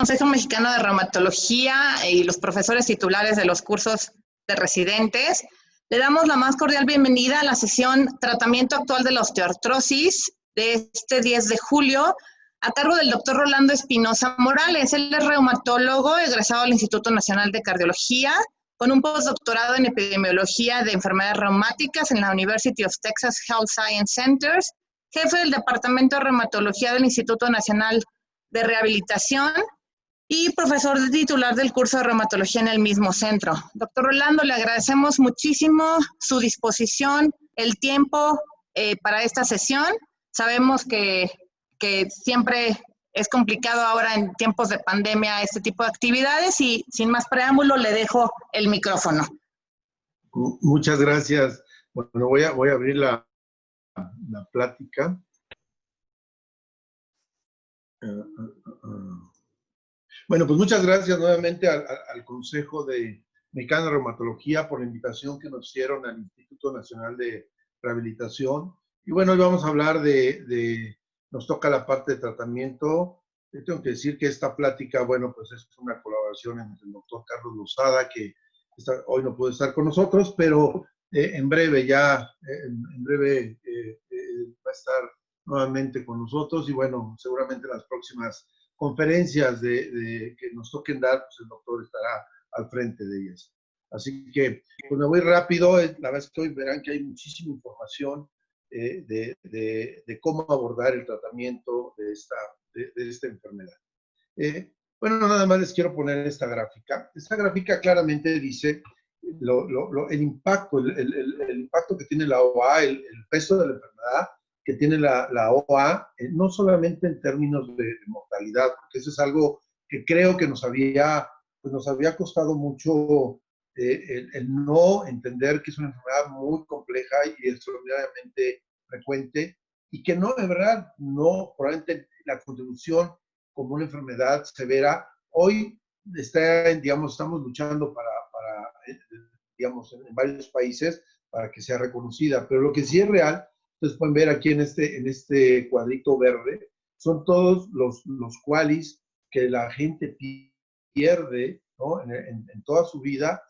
Consejo Mexicano de Reumatología y los profesores titulares de los cursos de residentes. Le damos la más cordial bienvenida a la sesión Tratamiento Actual de la Osteoartrosis de este 10 de julio, a cargo del doctor Rolando Espinosa Morales. Él es reumatólogo, egresado del Instituto Nacional de Cardiología, con un postdoctorado en epidemiología de enfermedades reumáticas en la University of Texas Health Science Centers, jefe del Departamento de Reumatología del Instituto Nacional de Rehabilitación y profesor titular del curso de reumatología en el mismo centro. Doctor Rolando, le agradecemos muchísimo su disposición, el tiempo para esta sesión. Sabemos que siempre es complicado ahora en tiempos de pandemia este tipo de actividades y sin más preámbulo le dejo el micrófono. Muchas gracias. Bueno, voy a abrir la plática. Bueno, pues muchas gracias nuevamente al Consejo Mexicano de Reumatología por la invitación que nos hicieron al Instituto Nacional de Rehabilitación. Y bueno, hoy vamos a hablar nos toca la parte de tratamiento. Tengo que decir que esta plática, bueno, pues es una colaboración entre el doctor Carlos Lozada, que hoy no puede estar con nosotros, pero en breve va a estar nuevamente con nosotros y bueno, seguramente las próximas conferencias que nos toquen dar, pues el doctor estará al frente de ellas. Así que, pues me voy rápido. La verdad es que hoy verán que hay muchísima información de cómo abordar el tratamiento de esta enfermedad. Bueno, nada más les quiero poner esta gráfica. Esta gráfica claramente dice el impacto que tiene la OA, el peso de la enfermedad que tiene la OA, no solamente en términos de mortalidad, porque eso es algo que creo que nos había costado mucho el no entender que es una enfermedad muy compleja y extraordinariamente frecuente, y que no, de verdad, no, probablemente la contribución como una enfermedad severa, hoy estamos luchando digamos, en varios países para que sea reconocida, pero lo que sí es real, ustedes pueden ver aquí en este cuadrito verde, son todos los qualis que la gente pierde, ¿no? en toda su vida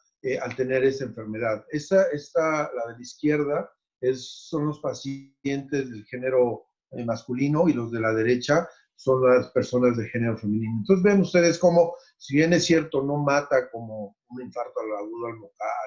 al tener esa enfermedad. La de la izquierda son los pacientes del género masculino y los de la derecha son las personas de género femenino. Entonces ven ustedes cómo, si bien es cierto, no mata como un infarto agudo al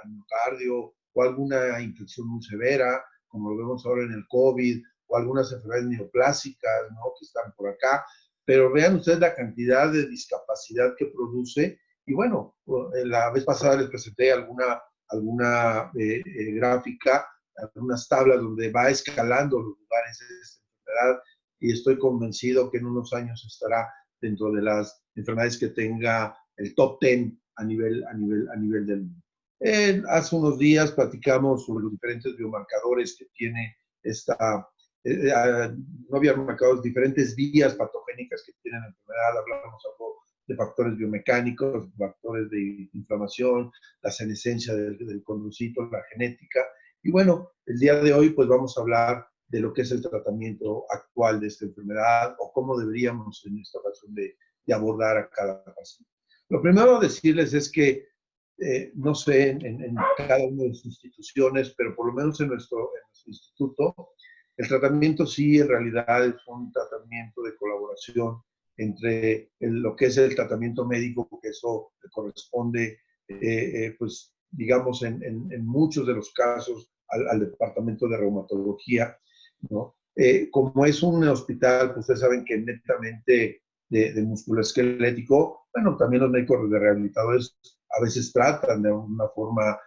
miocardio o alguna infección muy severa, como lo vemos ahora en el COVID, o algunas enfermedades neoplásicas, ¿no? Que están por acá, pero vean ustedes la cantidad de discapacidad que produce. Y bueno, la vez pasada les presenté alguna gráfica, algunas tablas donde va escalando los lugares de esta enfermedad, y estoy convencido que en unos años estará dentro de las enfermedades que tenga el top 10 a nivel del mundo. Hace unos días platicamos sobre los diferentes biomarcadores que tiene no biomarcadores, diferentes vías patogénicas que tiene la enfermedad. Hablamos algo de factores biomecánicos, factores de inflamación, la senescencia del condrocito, la genética. Y bueno, el día de hoy pues vamos a hablar de lo que es el tratamiento actual de esta enfermedad o cómo deberíamos en esta ocasión de abordar a cada paciente. Lo primero a decirles es que, no sé, en cada una de las instituciones, pero por lo menos en nuestro instituto, el tratamiento sí en realidad es un tratamiento de colaboración entre lo que es el tratamiento médico, porque eso le corresponde, pues digamos, en muchos de los casos al departamento de reumatología, ¿no? Como es un hospital, pues ustedes saben que netamente de músculo esquelético, bueno, también los médicos de rehabilitadores a veces tratan de una forma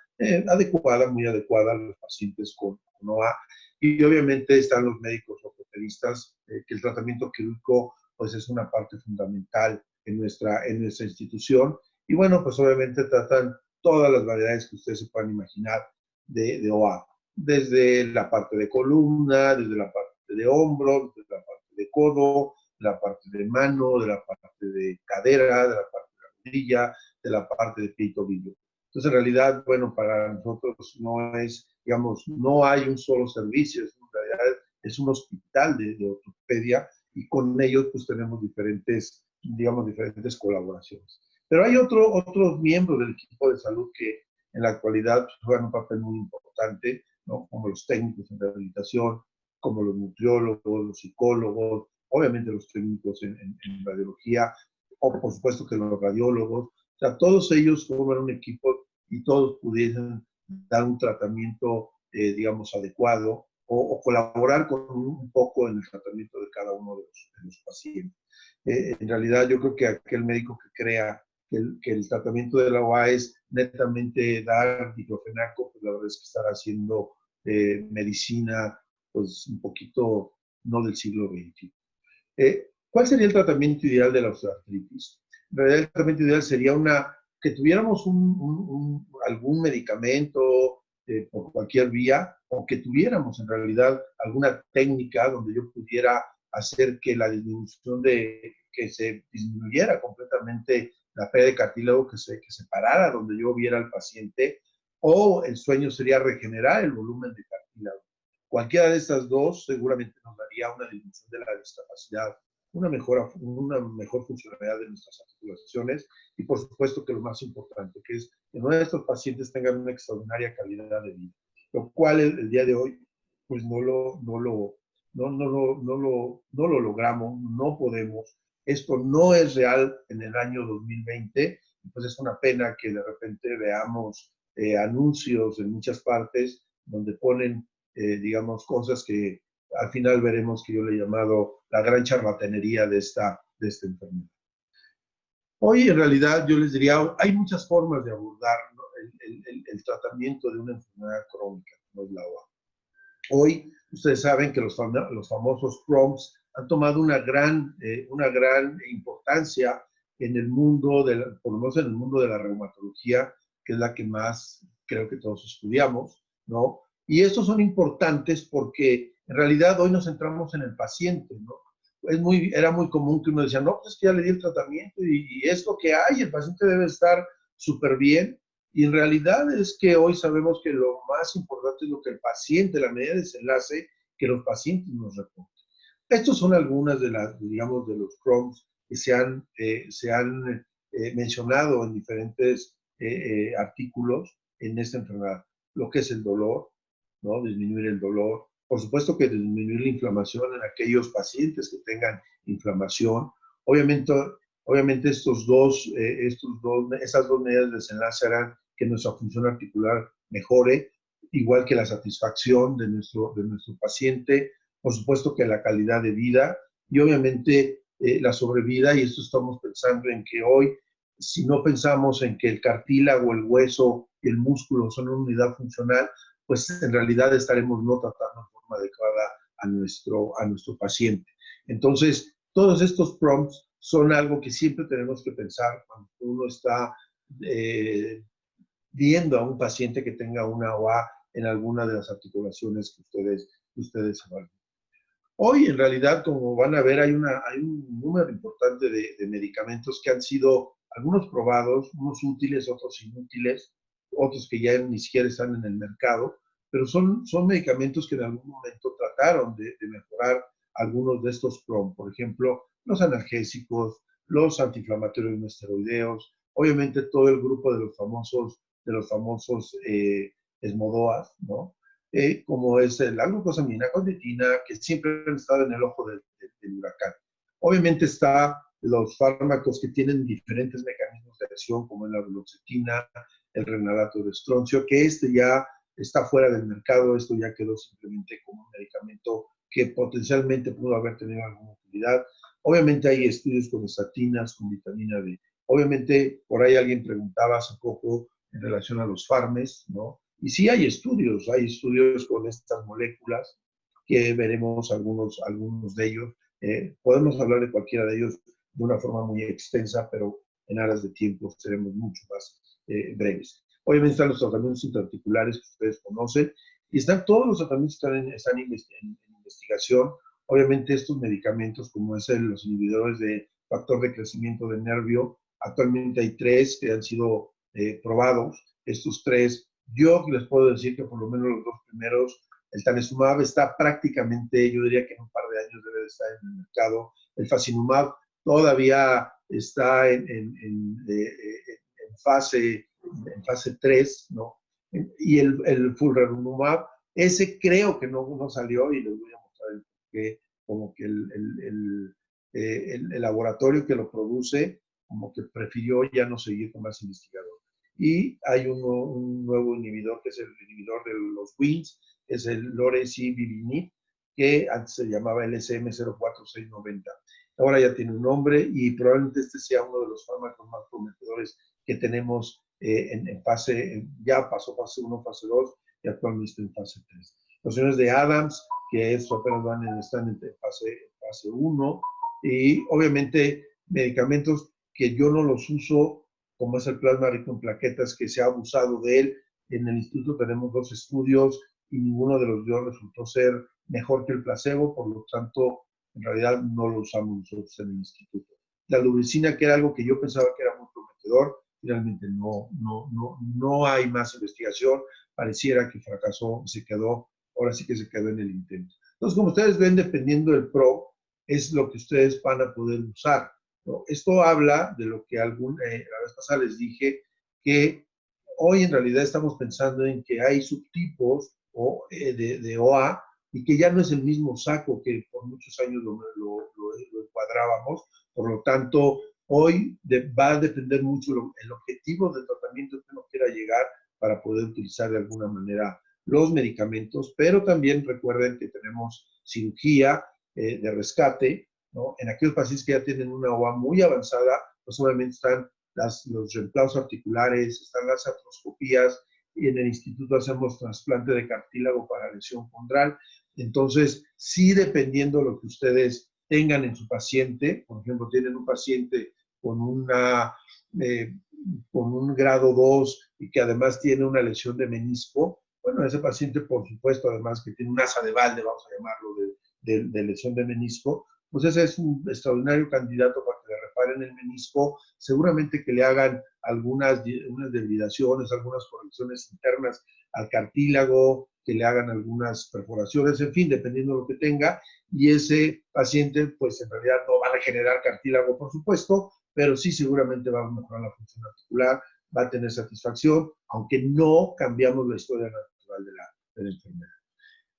adecuada, muy adecuada a los pacientes con OA. Y obviamente están los médicos ortopedistas, que el tratamiento quirúrgico pues es una parte fundamental en nuestra institución. Y bueno, pues obviamente tratan todas las variedades que ustedes se puedan imaginar de OA, desde la parte de columna, desde la parte de hombro, desde la parte de codo, de la parte de mano, de la parte de cadera, de la parte de la rodilla, de la parte de pie y tobillo. Entonces, en realidad, bueno, para nosotros no es, digamos, no hay un solo servicio, en realidad es un hospital de ortopedia, y con ellos pues tenemos diferentes digamos, diferentes colaboraciones. Pero hay otros miembros del equipo de salud que en la actualidad juegan un papel muy importante, ¿no? Como los técnicos en rehabilitación, como los nutriólogos, los psicólogos, obviamente los técnicos en radiología, o por supuesto que los radiólogos. O sea, todos ellos forman un equipo y todos pudiesen dar un tratamiento, digamos, adecuado o colaborar con un poco en el tratamiento de cada uno de los pacientes. En realidad, yo creo que aquel médico que crea que el tratamiento de la OA es netamente dar diclofenaco, pues la verdad es que estará haciendo medicina, pues un poquito no del siglo XXI. ¿Cuál sería el tratamiento ideal de la osteoartritis? En realidad, el tratamiento ideal sería que tuviéramos algún medicamento por cualquier vía, o que tuviéramos en realidad alguna técnica donde yo pudiera hacer que la disminución que se disminuyera completamente la pérdida de cartílago, que se parara donde yo viera al paciente, o el sueño sería regenerar el volumen de cartílago. Cualquiera de estas dos seguramente nos daría una disminución de la discapacidad, una mejor funcionalidad de nuestras articulaciones y por supuesto que lo más importante, que es que nuestros pacientes tengan una extraordinaria calidad de vida, lo cual el día de hoy pues no lo logramos, no podemos. Esto no es real en el año 2020, pues es una pena que de repente veamos anuncios en muchas partes donde ponen, digamos, cosas que al final veremos que yo le he llamado la gran charlatanería de esta enfermedad. Hoy, en realidad, yo les diría, hay muchas formas de abordar, ¿no?, el tratamiento de una enfermedad crónica, como es la OA. Hoy, ustedes saben que los famosos PROMs han tomado una gran importancia en el mundo, por lo menos en el mundo de la reumatología, que es la que más creo que todos estudiamos, ¿no? Y estos son importantes porque en realidad hoy nos centramos en el paciente, ¿no? Era muy común que uno decía, no, pues es que ya le di el tratamiento y es lo que hay, el paciente debe estar súper bien. Y en realidad es que hoy sabemos que lo más importante es lo que el paciente, la medida de desenlace que los pacientes nos reportan. Estos son algunas de digamos, de los PROMs que se han mencionado en diferentes artículos en esta enfermedad. Lo que es el dolor, ¿no? Disminuir el dolor. Por supuesto que disminuir la inflamación en aquellos pacientes que tengan inflamación. Obviamente esas dos medidas de desenlace harán que nuestra función articular mejore, igual que la satisfacción de nuestro paciente, por supuesto que la calidad de vida y obviamente la sobrevida, y esto estamos pensando en que hoy, si no pensamos en que el cartílago, el hueso y el músculo son una unidad funcional, pues en realidad estaremos no tratando de forma adecuada a nuestro paciente. Entonces, todos estos prompts son algo que siempre tenemos que pensar cuando uno está viendo a un paciente que tenga una OA en alguna de las articulaciones que ustedes evalúen. Hoy, en realidad, como van a ver, hay un número importante de medicamentos que han sido algunos probados, unos útiles, otros inútiles, otros que ya ni siquiera están en el mercado, pero son medicamentos que en algún momento trataron de mejorar algunos de estos PROM. Por ejemplo, los analgésicos, los antiinflamatorios no esteroideos, obviamente todo el grupo de los famosos esmodoas, ¿no? Como es la glucosamina, condroitina, que siempre han estado en el ojo del huracán. Obviamente está los fármacos que tienen diferentes mecanismos de acción, como la duloxetina, el renalato de estroncio, que ya está fuera del mercado, esto ya quedó simplemente como un medicamento que potencialmente pudo haber tenido alguna utilidad. Obviamente hay estudios con estatinas, con vitamina D. Obviamente, por ahí alguien preguntaba hace poco en relación a los farmes, ¿no? Y sí hay estudios con estas moléculas, que veremos algunos de ellos. Podemos hablar de cualquiera de ellos de una forma muy extensa, pero en aras de tiempo seremos mucho más breves. Obviamente están los tratamientos intraarticulares que ustedes conocen, y están todos los tratamientos que están en investigación. Obviamente estos medicamentos, como es los inhibidores de factor de crecimiento del nervio, actualmente hay 3 que han sido probados. Estos 3, yo les puedo decir que por lo menos los 2 primeros, el tanezumab está prácticamente, yo diría que en un par de años debe de estar en el mercado. El fasinumab todavía está fase 3, ¿no? Y el Fulvestrant, ese creo que no salió, y les voy a mostrar el porqué, como que el laboratorio que lo produce, como que prefirió ya no seguir con más investigador. Y hay un nuevo inhibidor, que es el inhibidor de los Wins, es el Lorenzimab, que antes se llamaba LSM-04690. Ahora ya tiene un nombre y probablemente este sea uno de los fármacos más prometedores que tenemos ya pasó fase 1, fase 2 y actualmente está en fase 3. Los señores de Adams, que apenas están en fase 1, y obviamente medicamentos que yo no los uso, como es el plasma rico en plaquetas, que se ha abusado de él. En el instituto tenemos 2 estudios y ninguno de los dos resultó ser mejor que el placebo, por lo tanto, en realidad no lo usamos nosotros en el instituto. La lubicina, que era algo que yo pensaba que era muy prometedor, finalmente no hay más investigación, pareciera que fracasó, ahora sí que se quedó en el intento. Entonces, como ustedes ven, dependiendo del PRO, es lo que ustedes van a poder usar, ¿no? Esto habla de lo que la vez pasada les dije, que hoy en realidad estamos pensando en que hay subtipos de OA, y que ya no es el mismo saco que por muchos años lo encuadrábamos. Por lo tanto, hoy va a depender mucho el objetivo del tratamiento que uno quiera llegar para poder utilizar de alguna manera los medicamentos, pero también recuerden que tenemos cirugía de rescate, ¿no? En aquellos pacientes que ya tienen una OA muy avanzada, no solamente están los reemplazos articulares, están las artroscopías, y en el instituto hacemos trasplante de cartílago para lesión condral. Entonces, sí, dependiendo de lo que ustedes tengan en su paciente, por ejemplo, tienen un paciente con un grado 2 y que además tiene una lesión de menisco, bueno, ese paciente, por supuesto, además que tiene un asa de balde, vamos a llamarlo, de lesión de menisco, pues ese es un extraordinario candidato para que le reparen el menisco, seguramente que le hagan unas debilidaciones, algunas correcciones internas al cartílago, que le hagan algunas perforaciones, en fin, dependiendo de lo que tenga, y ese paciente, pues en realidad no va a regenerar cartílago, por supuesto, pero sí seguramente va a mejorar la función articular, va a tener satisfacción, aunque no cambiamos la historia natural de la enfermedad.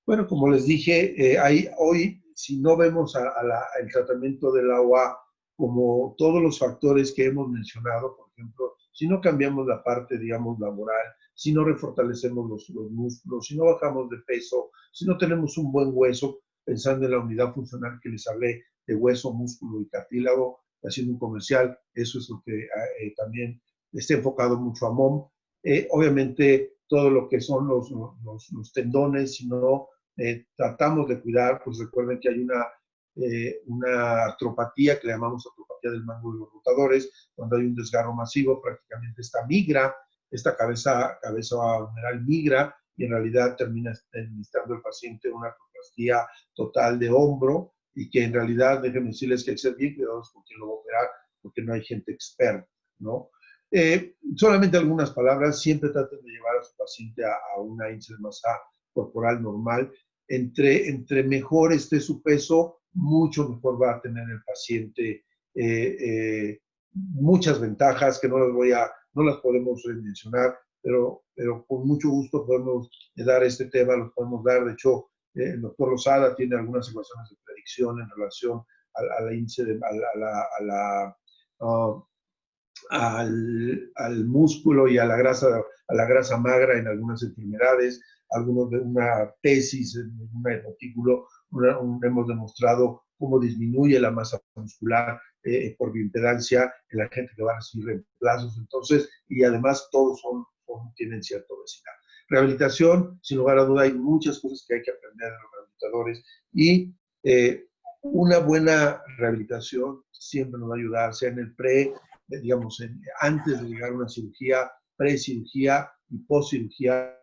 Bueno, como les dije, hoy, si no vemos el tratamiento de la OA como todos los factores que hemos mencionado, por ejemplo, si no cambiamos la parte, digamos, laboral, si no refortalecemos los músculos, si no bajamos de peso, si no tenemos un buen hueso, pensando en la unidad funcional que les hablé de hueso, músculo y cartílago, haciendo un comercial, eso es lo que también está enfocado mucho a MOM. Obviamente, todo lo que son los tendones, si no tratamos de cuidar, pues recuerden que hay una artropatía que le llamamos artropatía del mango de los rotadores, cuando hay un desgarro masivo, prácticamente esta cabeza humeral migra, y en realidad termina necesitando el paciente una artroplastia total de hombro, y que en realidad, déjenme decirles que hay que ser bien cuidadosos con quien lo va a operar, porque no hay gente experta, ¿no? Solamente algunas palabras, siempre traten de llevar a su paciente a una índice de masa corporal normal. Entre mejor esté su peso, mucho mejor va a tener el paciente muchas ventajas que no las podemos mencionar, pero con mucho gusto podemos dar este tema, los podemos dar. De hecho, el doctor Lozada tiene algunas ecuaciones de predicción en relación al índice al músculo y a la grasa magra en algunas enfermedades. Algunos de una tesis en un artículo hemos demostrado cómo disminuye la masa muscular por bioimpedancia en la gente que va a recibir reemplazos. Entonces, y además todos tienen cierta obesidad. Rehabilitación, sin lugar a duda, hay muchas cosas que hay que aprender de los rehabilitadores, y una buena rehabilitación siempre nos va a ayudar, sea en el digamos, antes de llegar a una cirugía, precirugía y postcirugía.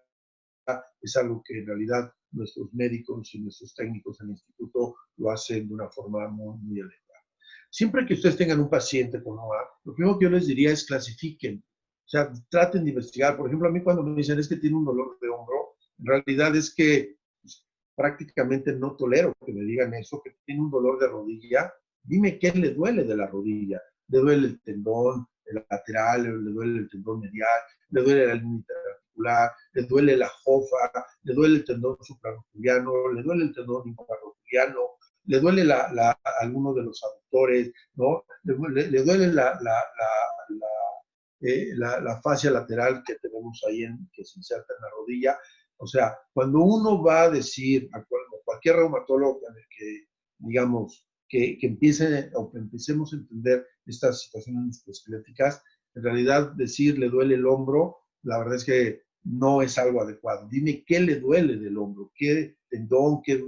Es algo que en realidad nuestros médicos y nuestros técnicos en el instituto lo hacen de una forma muy, muy adecuada. Siempre que ustedes tengan un paciente con OA, lo primero que yo les diría es clasifiquen. O sea, traten de investigar. Por ejemplo, a mí cuando me dicen es que tiene un dolor de hombro, en realidad es que pues, prácticamente no tolero que me digan eso, que tiene un dolor de rodilla. dime qué le duele de la rodilla. ¿Le duele el tendón el lateral, le duele el tendón medial, le duele la línea interarticular, le duele la jofa, le duele el tendón suprarrotuliano, le duele el tendón infrarrotuliano, le duele alguno de los aductores, ¿no? Le duele la fascia lateral que tenemos ahí, que se inserta en la rodilla. O sea, cuando uno va a decir a cualquier reumatólogo que digamos, que empecemos a entender estas situaciones musculoesqueléticas, en realidad decir le duele el hombro, la verdad es que no es algo adecuado. Dime qué le duele del hombro, qué tendón, qué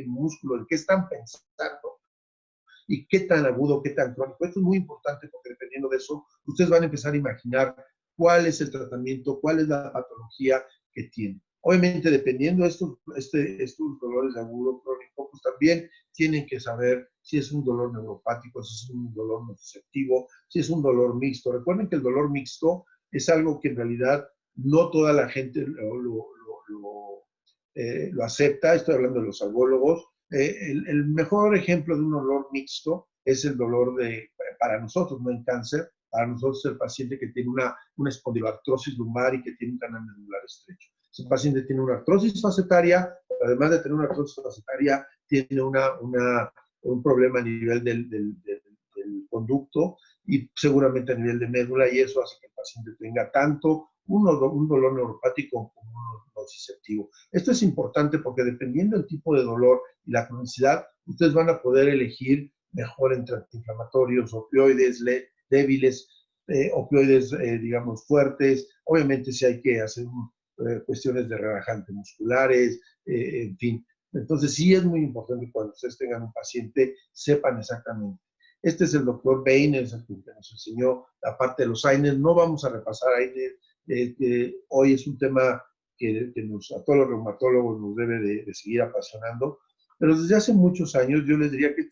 músculo, en qué están pensando y qué tan agudo, qué tan crónico. Esto es muy importante porque dependiendo de eso, ustedes van a empezar a imaginar cuál es el tratamiento, cuál es la patología que tiene. Obviamente, dependiendo de estos dolores de agudo crónico, pues también tienen que saber si es un dolor neuropático, si es un dolor nociceptivo, si es un dolor mixto. Recuerden que el dolor mixto es algo que en realidad no toda la gente lo acepta. Estoy hablando de los algólogos. El mejor ejemplo de un dolor mixto es el dolor para nosotros, no en cáncer, para nosotros el paciente que tiene una espondiloartrosis lumbar y que tiene un canal medular estrecho. Ese paciente tiene una artrosis facetaria, además de tener una artrosis facetaria, tiene un problema a nivel del conducto y seguramente a nivel de médula, y eso hace que el paciente tenga tanto un dolor neuropático como un nociceptivo. Esto es importante porque dependiendo del tipo de dolor y la cronicidad, ustedes van a poder elegir mejor entre antiinflamatorios, opioides débiles, opioides, digamos, fuertes. Obviamente si hay que hacer cuestiones de relajantes musculares, en fin. Entonces sí es muy importante cuando ustedes tengan un paciente, sepan exactamente. Este es el doctor Bainer, el que nos enseñó la parte de los AINES. No vamos a repasar AINES. Hoy es un tema que a todos los reumatólogos nos debe de seguir apasionando. Pero desde hace muchos años yo les diría que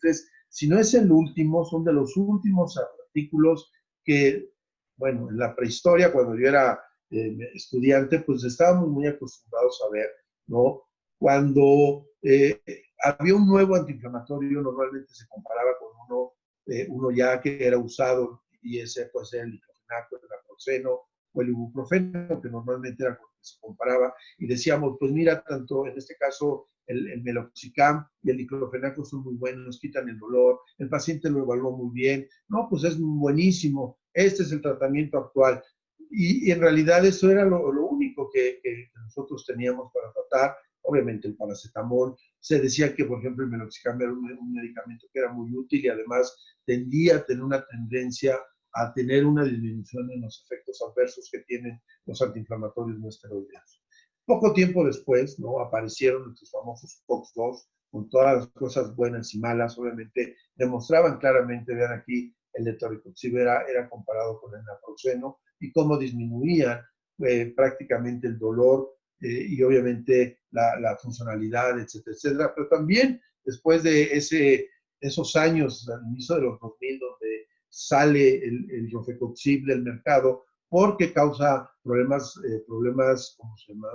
si no es el último, son de los últimos artículos que, bueno, en la prehistoria, cuando yo era estudiante, pues estábamos muy acostumbrados a ver, ¿no? Cuando había un nuevo antiinflamatorio, normalmente se comparaba con uno ya que era usado, y ese puede ser el diclofenaco, el naproxeno o el ibuprofeno, que normalmente era con lo que se comparaba, y decíamos, pues mira, tanto en este caso el meloxicam y el diclofenaco son muy buenos, quitan el dolor, el paciente lo evaluó muy bien, no, pues es buenísimo, este es el tratamiento actual. Y en realidad eso era lo único que nosotros teníamos para tratar. Obviamente el paracetamol, se decía que por ejemplo el meloxicam era un medicamento que era muy útil y además tendía a tener una tendencia a tener una disminución en los efectos adversos que tienen los antiinflamatorios no esteroideos. Poco tiempo después, ¿no? Aparecieron nuestros famosos COX-2 con todas las cosas buenas y malas. Obviamente demostraban claramente, vean aquí, el letrozole era comparado con el naproxeno y cómo disminuía prácticamente el dolor y obviamente la funcionalidad, etcétera, etcétera. Pero también después de esos años, al inicio de los 2000, donde sale el rofecoxib del mercado porque causa problemas ¿cómo se llama?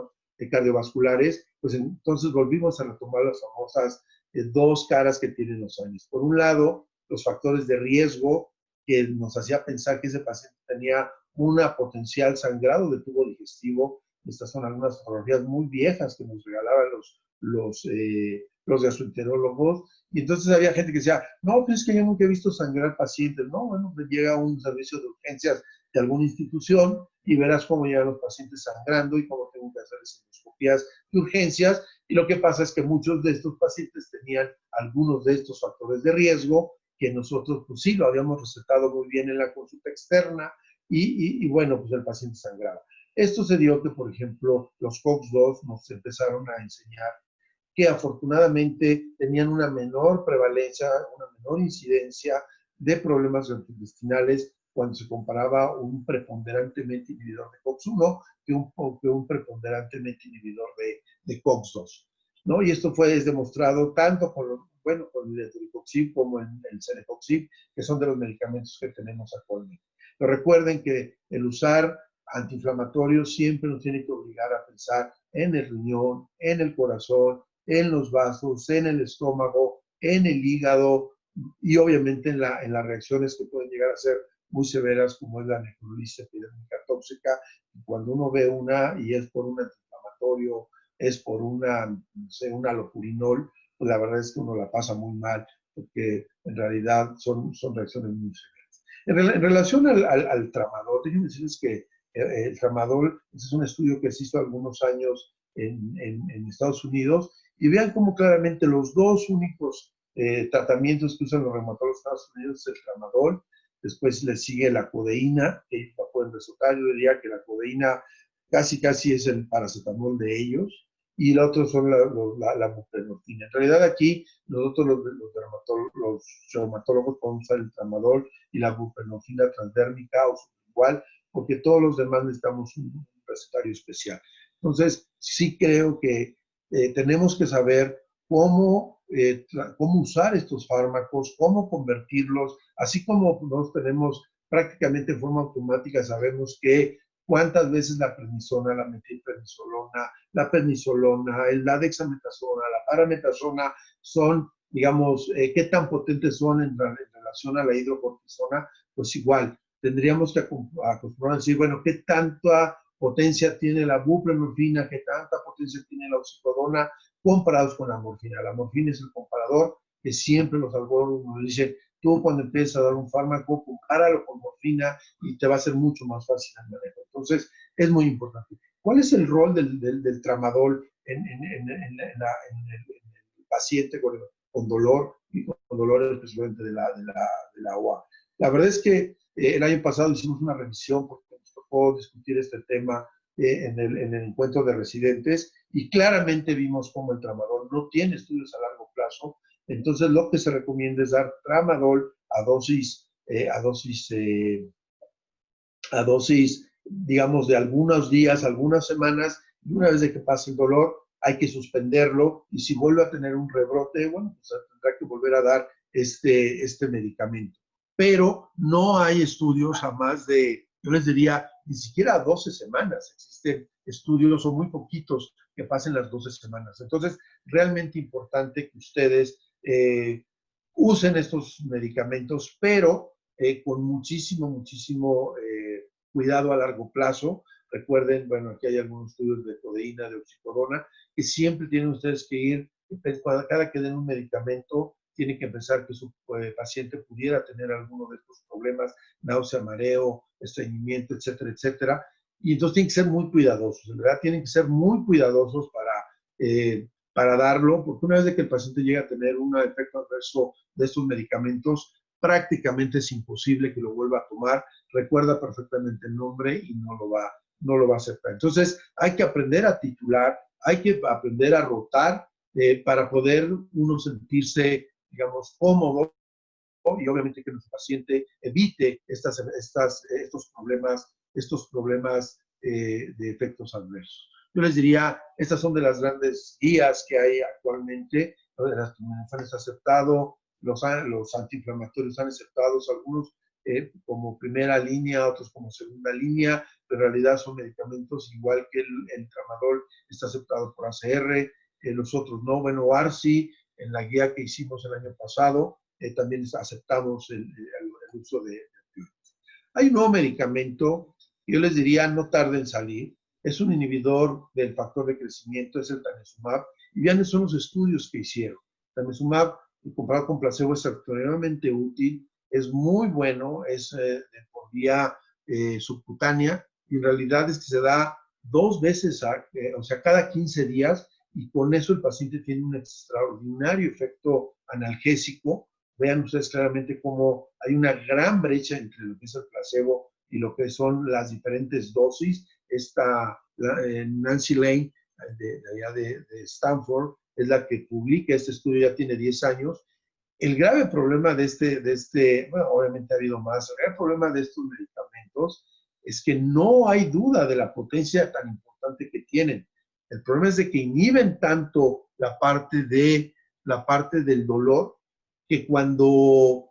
Cardiovasculares, pues entonces volvimos a retomar las famosas dos caras que tienen los años. Por un lado, los factores de riesgo que nos hacía pensar que ese paciente tenía una potencial sangrado de tubo digestivo. Estas son algunas fotografías muy viejas que nos regalaban los gastroenterólogos. Y entonces había gente que decía, no, pues es que yo nunca he visto sangrar pacientes. No, bueno, pues llega a un servicio de urgencias de alguna institución y verás cómo llegan los pacientes sangrando y cómo tengo que hacer endoscopías de urgencias. Y lo que pasa es que muchos de estos pacientes tenían algunos de estos factores de riesgo que nosotros, pues sí, lo habíamos recetado muy bien en la consulta externa y bueno, pues el paciente sangraba. Esto se dio que, por ejemplo, los COX-2 nos empezaron a enseñar que afortunadamente tenían una menor prevalencia, una menor incidencia de problemas gastrointestinales cuando se comparaba un preponderantemente inhibidor de COX-1 que un preponderantemente inhibidor de COX-2. ¿No? Y esto es demostrado tanto con el letrozole como en el celecoxib, que son de los medicamentos que tenemos actualmente. Pero recuerden que el usar antiinflamatorios siempre nos tiene que obligar a pensar en el riñón, en el corazón, en los vasos, en el estómago, en el hígado, y obviamente en las reacciones que pueden llegar a ser muy severas, como es la necrolisis epidérmica tóxica. Cuando uno ve una y es por un antiinflamatorio, es por una, no sé, un alopurinol, pues la verdad es que uno la pasa muy mal, porque en realidad son reacciones muy severas. En relación al tramadol, déjenme decirles que el tramadol, ese es un estudio que se hizo algunos años en Estados Unidos, y vean cómo claramente los dos únicos tratamientos que usan los reumatólogos en Estados Unidos es el tramadol. Después le sigue la codeína, que la pueden resultar. Yo diría que la codeína casi es el paracetamol de ellos, y la otra son la buprenorfina. En realidad aquí nosotros los reumatólogos podemos usar el tramadol y la buprenorfina transdérmica o igual, porque todos los demás necesitamos un recetario especial. Entonces, sí creo que tenemos que saber cómo usar estos fármacos, cómo convertirlos, así como nos tenemos prácticamente de forma automática, sabemos que cuántas veces la prednisona, la metilprednisolona, la prednisolona, la dexametasona, la parametasona son, digamos, qué tan potentes son en relación a la hidrocortisona. Pues igual, tendríamos que acostumbrarnos a decir, bueno, qué tanta potencia tiene la buprenorfina, qué tanta potencia tiene la oxicodona, comparados con la morfina. La morfina es el comparador que siempre los algoritmos nos dicen, tú cuando empiezas a dar un fármaco, compáralo con morfina y te va a ser mucho más fácil el manejo. Entonces, es muy importante. ¿Cuál es el rol del tramadol en el paciente con dolor y con dolor especialmente de la OA? La verdad es que el año pasado hicimos una revisión porque nos tocó discutir este tema en el encuentro de residentes, y claramente vimos cómo el tramadol no tiene estudios a largo plazo. Entonces lo que se recomienda es dar tramadol a dosis, digamos, de algunos días, algunas semanas, y una vez de que pase el dolor, hay que suspenderlo, y si vuelve a tener un rebrote, bueno, pues tendrá que volver a dar este medicamento. Pero no hay estudios a más de, yo les diría, ni siquiera a 12 semanas. Existen estudios, o muy poquitos, que pasen las 12 semanas. Entonces, realmente importante que ustedes usen estos medicamentos, pero con muchísimo cuidado a largo plazo. Recuerden, bueno, aquí hay algunos estudios de codeína, de oxicodona, que siempre tienen ustedes que ir, cada que den un medicamento, tienen que pensar que su paciente pudiera tener alguno de estos problemas, náusea, mareo, estreñimiento, etcétera, etcétera. Y entonces tienen que ser muy cuidadosos, en verdad tienen que ser muy cuidadosos para darlo, porque una vez de que el paciente llega a tener un efecto adverso de estos medicamentos, prácticamente es imposible que lo vuelva a tomar. Recuerda perfectamente el nombre y no lo va a aceptar. Entonces, hay que aprender a titular, hay que aprender a rotar para poder uno sentirse, digamos, cómodo, y obviamente que nuestro paciente evite estos problemas de efectos adversos. Yo les diría, estas son de las grandes guías que hay actualmente. Las han aceptado, los antiinflamatorios han aceptado, algunos como primera línea, otros como segunda línea, pero en realidad son medicamentos igual que el tramadol está aceptado por ACR, los otros no. Bueno, ARSI, en la guía que hicimos el año pasado, también aceptamos el uso de antibióticos. Hay un nuevo medicamento, yo les diría, no tarde en salir, es un inhibidor del factor de crecimiento, es el Tanezumab, y vean, son los estudios que hicieron. Tanezumab, comparado con placebo, es extremadamente útil, es muy bueno, es por vía subcutánea, y en realidad es que se da 2 veces, o sea, cada 15 días, y con eso el paciente tiene un extraordinario efecto analgésico. Vean ustedes claramente cómo hay una gran brecha entre lo que es el placebo y lo que son las diferentes dosis. Nancy Lane, de allá de Stanford, es la que publica este estudio, ya tiene 10 años. El grave problema bueno, obviamente ha habido más, el grave problema de estos medicamentos es que no hay duda de la potencia tan importante que tienen. El problema es de que inhiben tanto la parte del dolor, que cuando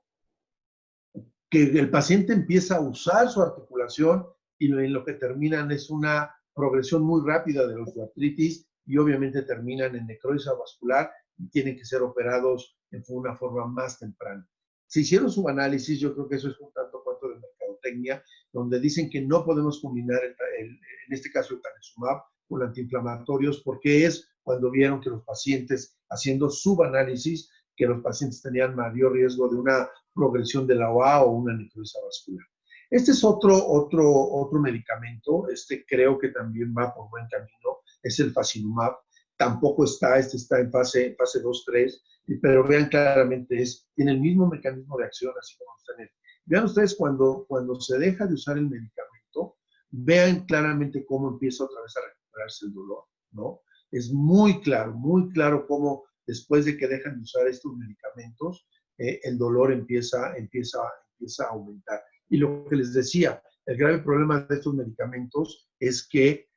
el paciente empieza a usar su articulación, y en lo que terminan es una progresión muy rápida de la osteoartritis, y obviamente terminan en necrosis vascular y tienen que ser operados en una forma más temprana. se hicieron subanálisis, yo creo que eso es un tanto cuanto de mercadotecnia, donde dicen que no podemos combinar, en este caso el tanezumab, con antiinflamatorios, porque es cuando vieron que los pacientes, haciendo subanálisis, que los pacientes tenían mayor riesgo de una progresión de la OA o una necrosis vascular. Este es otro medicamento, creo que también va por buen camino, es el fasinumab. Tampoco está en fase 2-3, pero vean claramente, tiene el mismo mecanismo de acción, así como ustedes. Vean ustedes cuando se deja de usar el medicamento, vean claramente cómo empieza otra vez a recuperarse el dolor, ¿no? Es muy claro cómo después de que dejan de usar estos medicamentos, el dolor empieza a aumentar. Y lo que les decía, el grave problema de estos medicamentos es que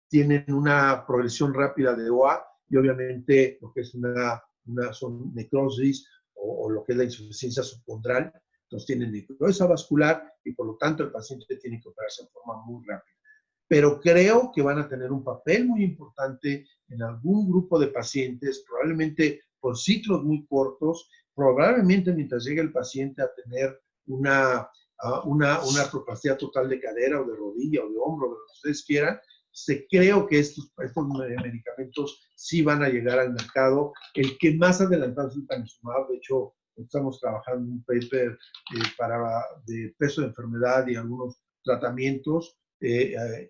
tienen una progresión rápida de OA y obviamente lo que es son necrosis o lo que es la insuficiencia subcondral, entonces tienen necrosis vascular y por lo tanto el paciente tiene que operarse en forma muy rápida. Pero creo que van a tener un papel muy importante en algún grupo de pacientes, probablemente por ciclos muy cortos, probablemente mientras llegue el paciente a tener una artroplastia total de cadera o de rodilla o de hombro, lo que ustedes quieran. Creo que estos medicamentos sí van a llegar al mercado. El que más adelantado es el tanezumab. De hecho, estamos trabajando en un paper de peso de enfermedad y algunos tratamientos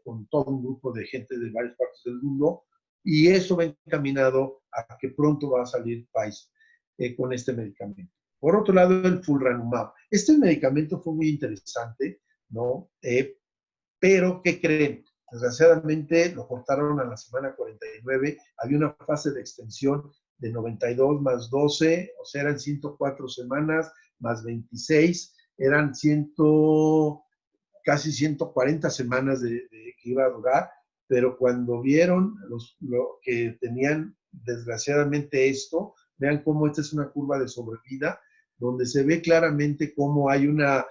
con todo un grupo de gente de varias partes del mundo, y eso va encaminado a que pronto va a salir Pfizer con este medicamento. Por otro lado, el fulranumab. Este medicamento fue muy interesante, ¿no? Pero, ¿qué creen? Desgraciadamente lo cortaron a la semana 49, había una fase de extensión de 92 más 12, o sea, eran 104 semanas más 26, eran casi 140 semanas que iba a durar, pero cuando vieron lo que tenían desgraciadamente esto, vean cómo esta es una curva de sobrevida, donde se ve claramente cómo hay una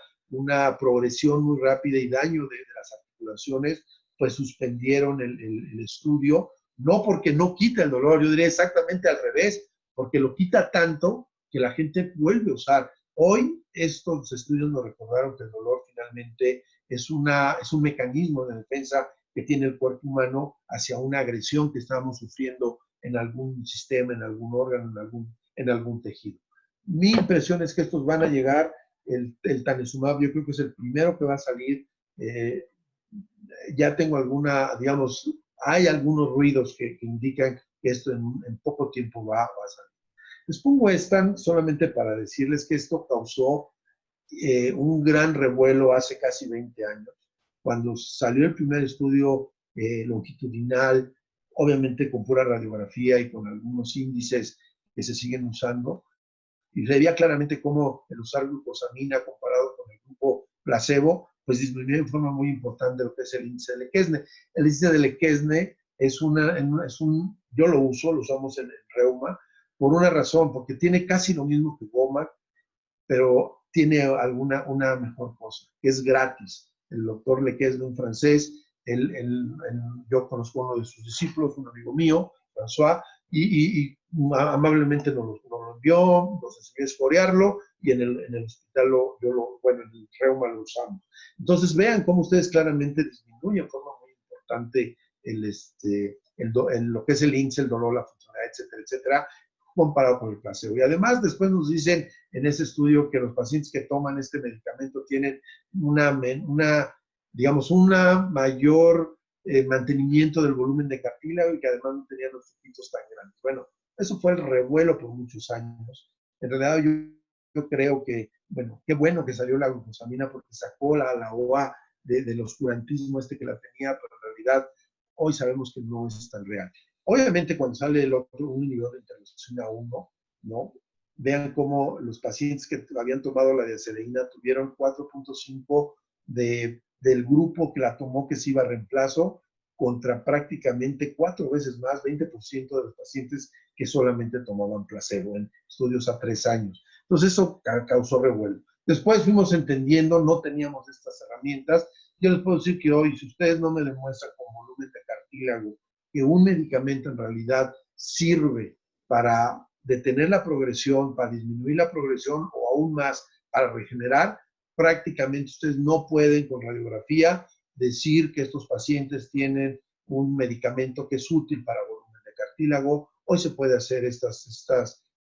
progresión muy rápida y daño de las articulaciones, pues suspendieron el estudio, no porque no quita el dolor, yo diría exactamente al revés, porque lo quita tanto que la gente vuelve a usar. Hoy estos estudios nos recordaron que el dolor finalmente es un mecanismo de defensa que tiene el cuerpo humano hacia una agresión que estamos sufriendo en algún sistema, en algún órgano, en algún tejido. Mi impresión es que estos van a llegar, el tanezumab yo creo que es el primero que va a salir. Ya tengo hay algunos ruidos que indican que esto en poco tiempo va a salir. Les pongo esta solamente para decirles que esto causó un gran revuelo hace casi 20 años, cuando salió el primer estudio longitudinal, obviamente con pura radiografía y con algunos índices que se siguen usando, y se veía claramente cómo el usar glucosamina comparado con el grupo placebo, pues disminuyó en forma muy importante lo que es el índice de Lequesne. El índice de Lequesne yo lo usamos en el reuma, por una razón, porque tiene casi lo mismo que GOMAC, pero tiene una mejor cosa, que es gratis. El doctor Lequesne, un francés, yo conozco a uno de sus discípulos, un amigo mío, François, y amablemente nos lo envió, nos enseñó a escorearlo, y en el hospital, en el reuma lo usamos. Entonces vean cómo ustedes claramente disminuyen de forma muy importante lo que es el índice, el dolor, la funcionalidad, etcétera, etcétera, comparado con el placebo. Y además después nos dicen en ese estudio que los pacientes que toman este medicamento tienen una mayor mantenimiento del volumen de cartílago y que además no tenían los chiquitos tan grandes. Bueno, eso fue el revuelo por muchos años. En realidad yo creo que, bueno, qué bueno que salió la glucosamina porque sacó la OA del oscurantismo que la tenía, pero en realidad hoy sabemos que no es tan real. Obviamente cuando sale un inhibidor de interleucina 1, ¿no? Vean cómo los pacientes que habían tomado la diacereína tuvieron 4.5 del grupo que la tomó que se iba a reemplazo, contra prácticamente 4 veces más, 20% de los pacientes que solamente tomaban placebo en estudios a 3 años. Entonces eso causó revuelo. Después fuimos entendiendo, no teníamos estas herramientas. Yo les puedo decir que hoy, si ustedes no me demuestran con volumen de cartílago que un medicamento en realidad sirve para detener la progresión, para disminuir la progresión o aún más para regenerar, prácticamente ustedes no pueden con radiografía decir que estos pacientes tienen un medicamento que es útil para volumen de cartílago. Hoy se puede hacer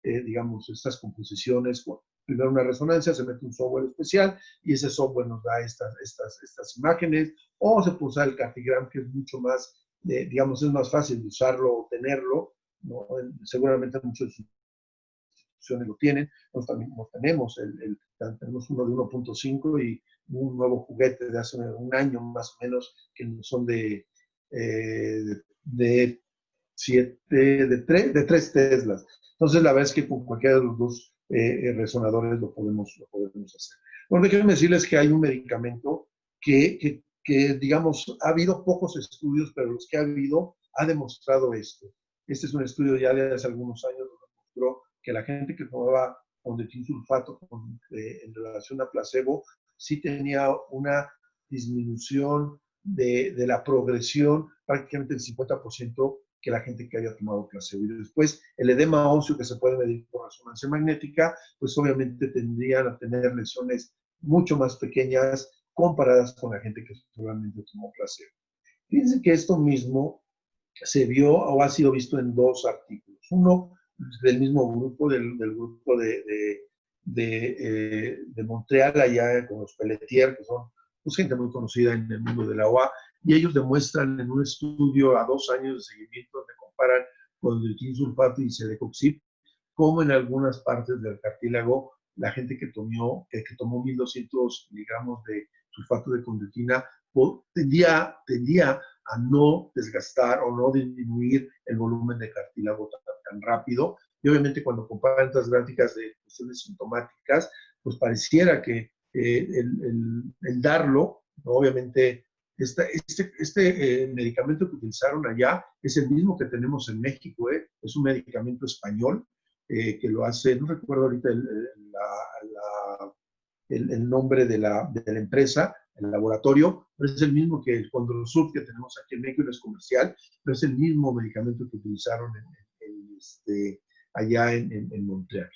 digamos, estas composiciones con primero una resonancia, se mete un software especial y ese software nos da estas imágenes, o se puede usar el Cardigram, que es mucho más, digamos, es más fácil de usarlo o tenerlo, ¿no? Seguramente muchas instituciones lo tienen. Nosotros también tenemos, tenemos uno de 1.5 y un nuevo juguete de hace un año más o menos, que son de 3 Teslas. Entonces, la verdad es que con cualquiera de los dos resonadores lo podemos hacer. Bueno, déjenme decirles que hay un medicamento que, digamos, ha habido pocos estudios, pero los que ha habido ha demostrado esto. Este es un estudio ya de hace algunos años donde demostró que la gente que tomaba Condetin sulfato en relación a placebo sí tenía una disminución de la progresión, prácticamente el 50% que la gente que había tomado placebo. Y después el edema óseo, que se puede medir por resonancia magnética, pues obviamente tendrían a tener lesiones mucho más pequeñas comparadas con la gente que solamente tomó placebo. Fíjense que esto mismo se vio o ha sido visto en 2 artículos. Uno del mismo grupo, del grupo de Montreal, allá con los Pelletier, que son pues, gente muy conocida en el mundo de la OA, y ellos demuestran en un estudio a 2 años de seguimiento donde comparan Condetin sulfato y Celecoxib, cómo en algunas partes del cartílago la gente que tomó 1.200 miligramos de sulfato de condetina tendía a no desgastar o no disminuir el volumen de cartílago tan rápido. Y obviamente cuando comparan estas gráficas de cuestiones sintomáticas, pues pareciera que el darlo, ¿no? Obviamente este medicamento que utilizaron allá es el mismo que tenemos en México, es un medicamento español que lo hace, no recuerdo ahorita el nombre de la empresa, el laboratorio, pero es el mismo que el Condrosul que tenemos aquí en México, no es comercial, pero es el mismo medicamento que utilizaron allá en Montreal.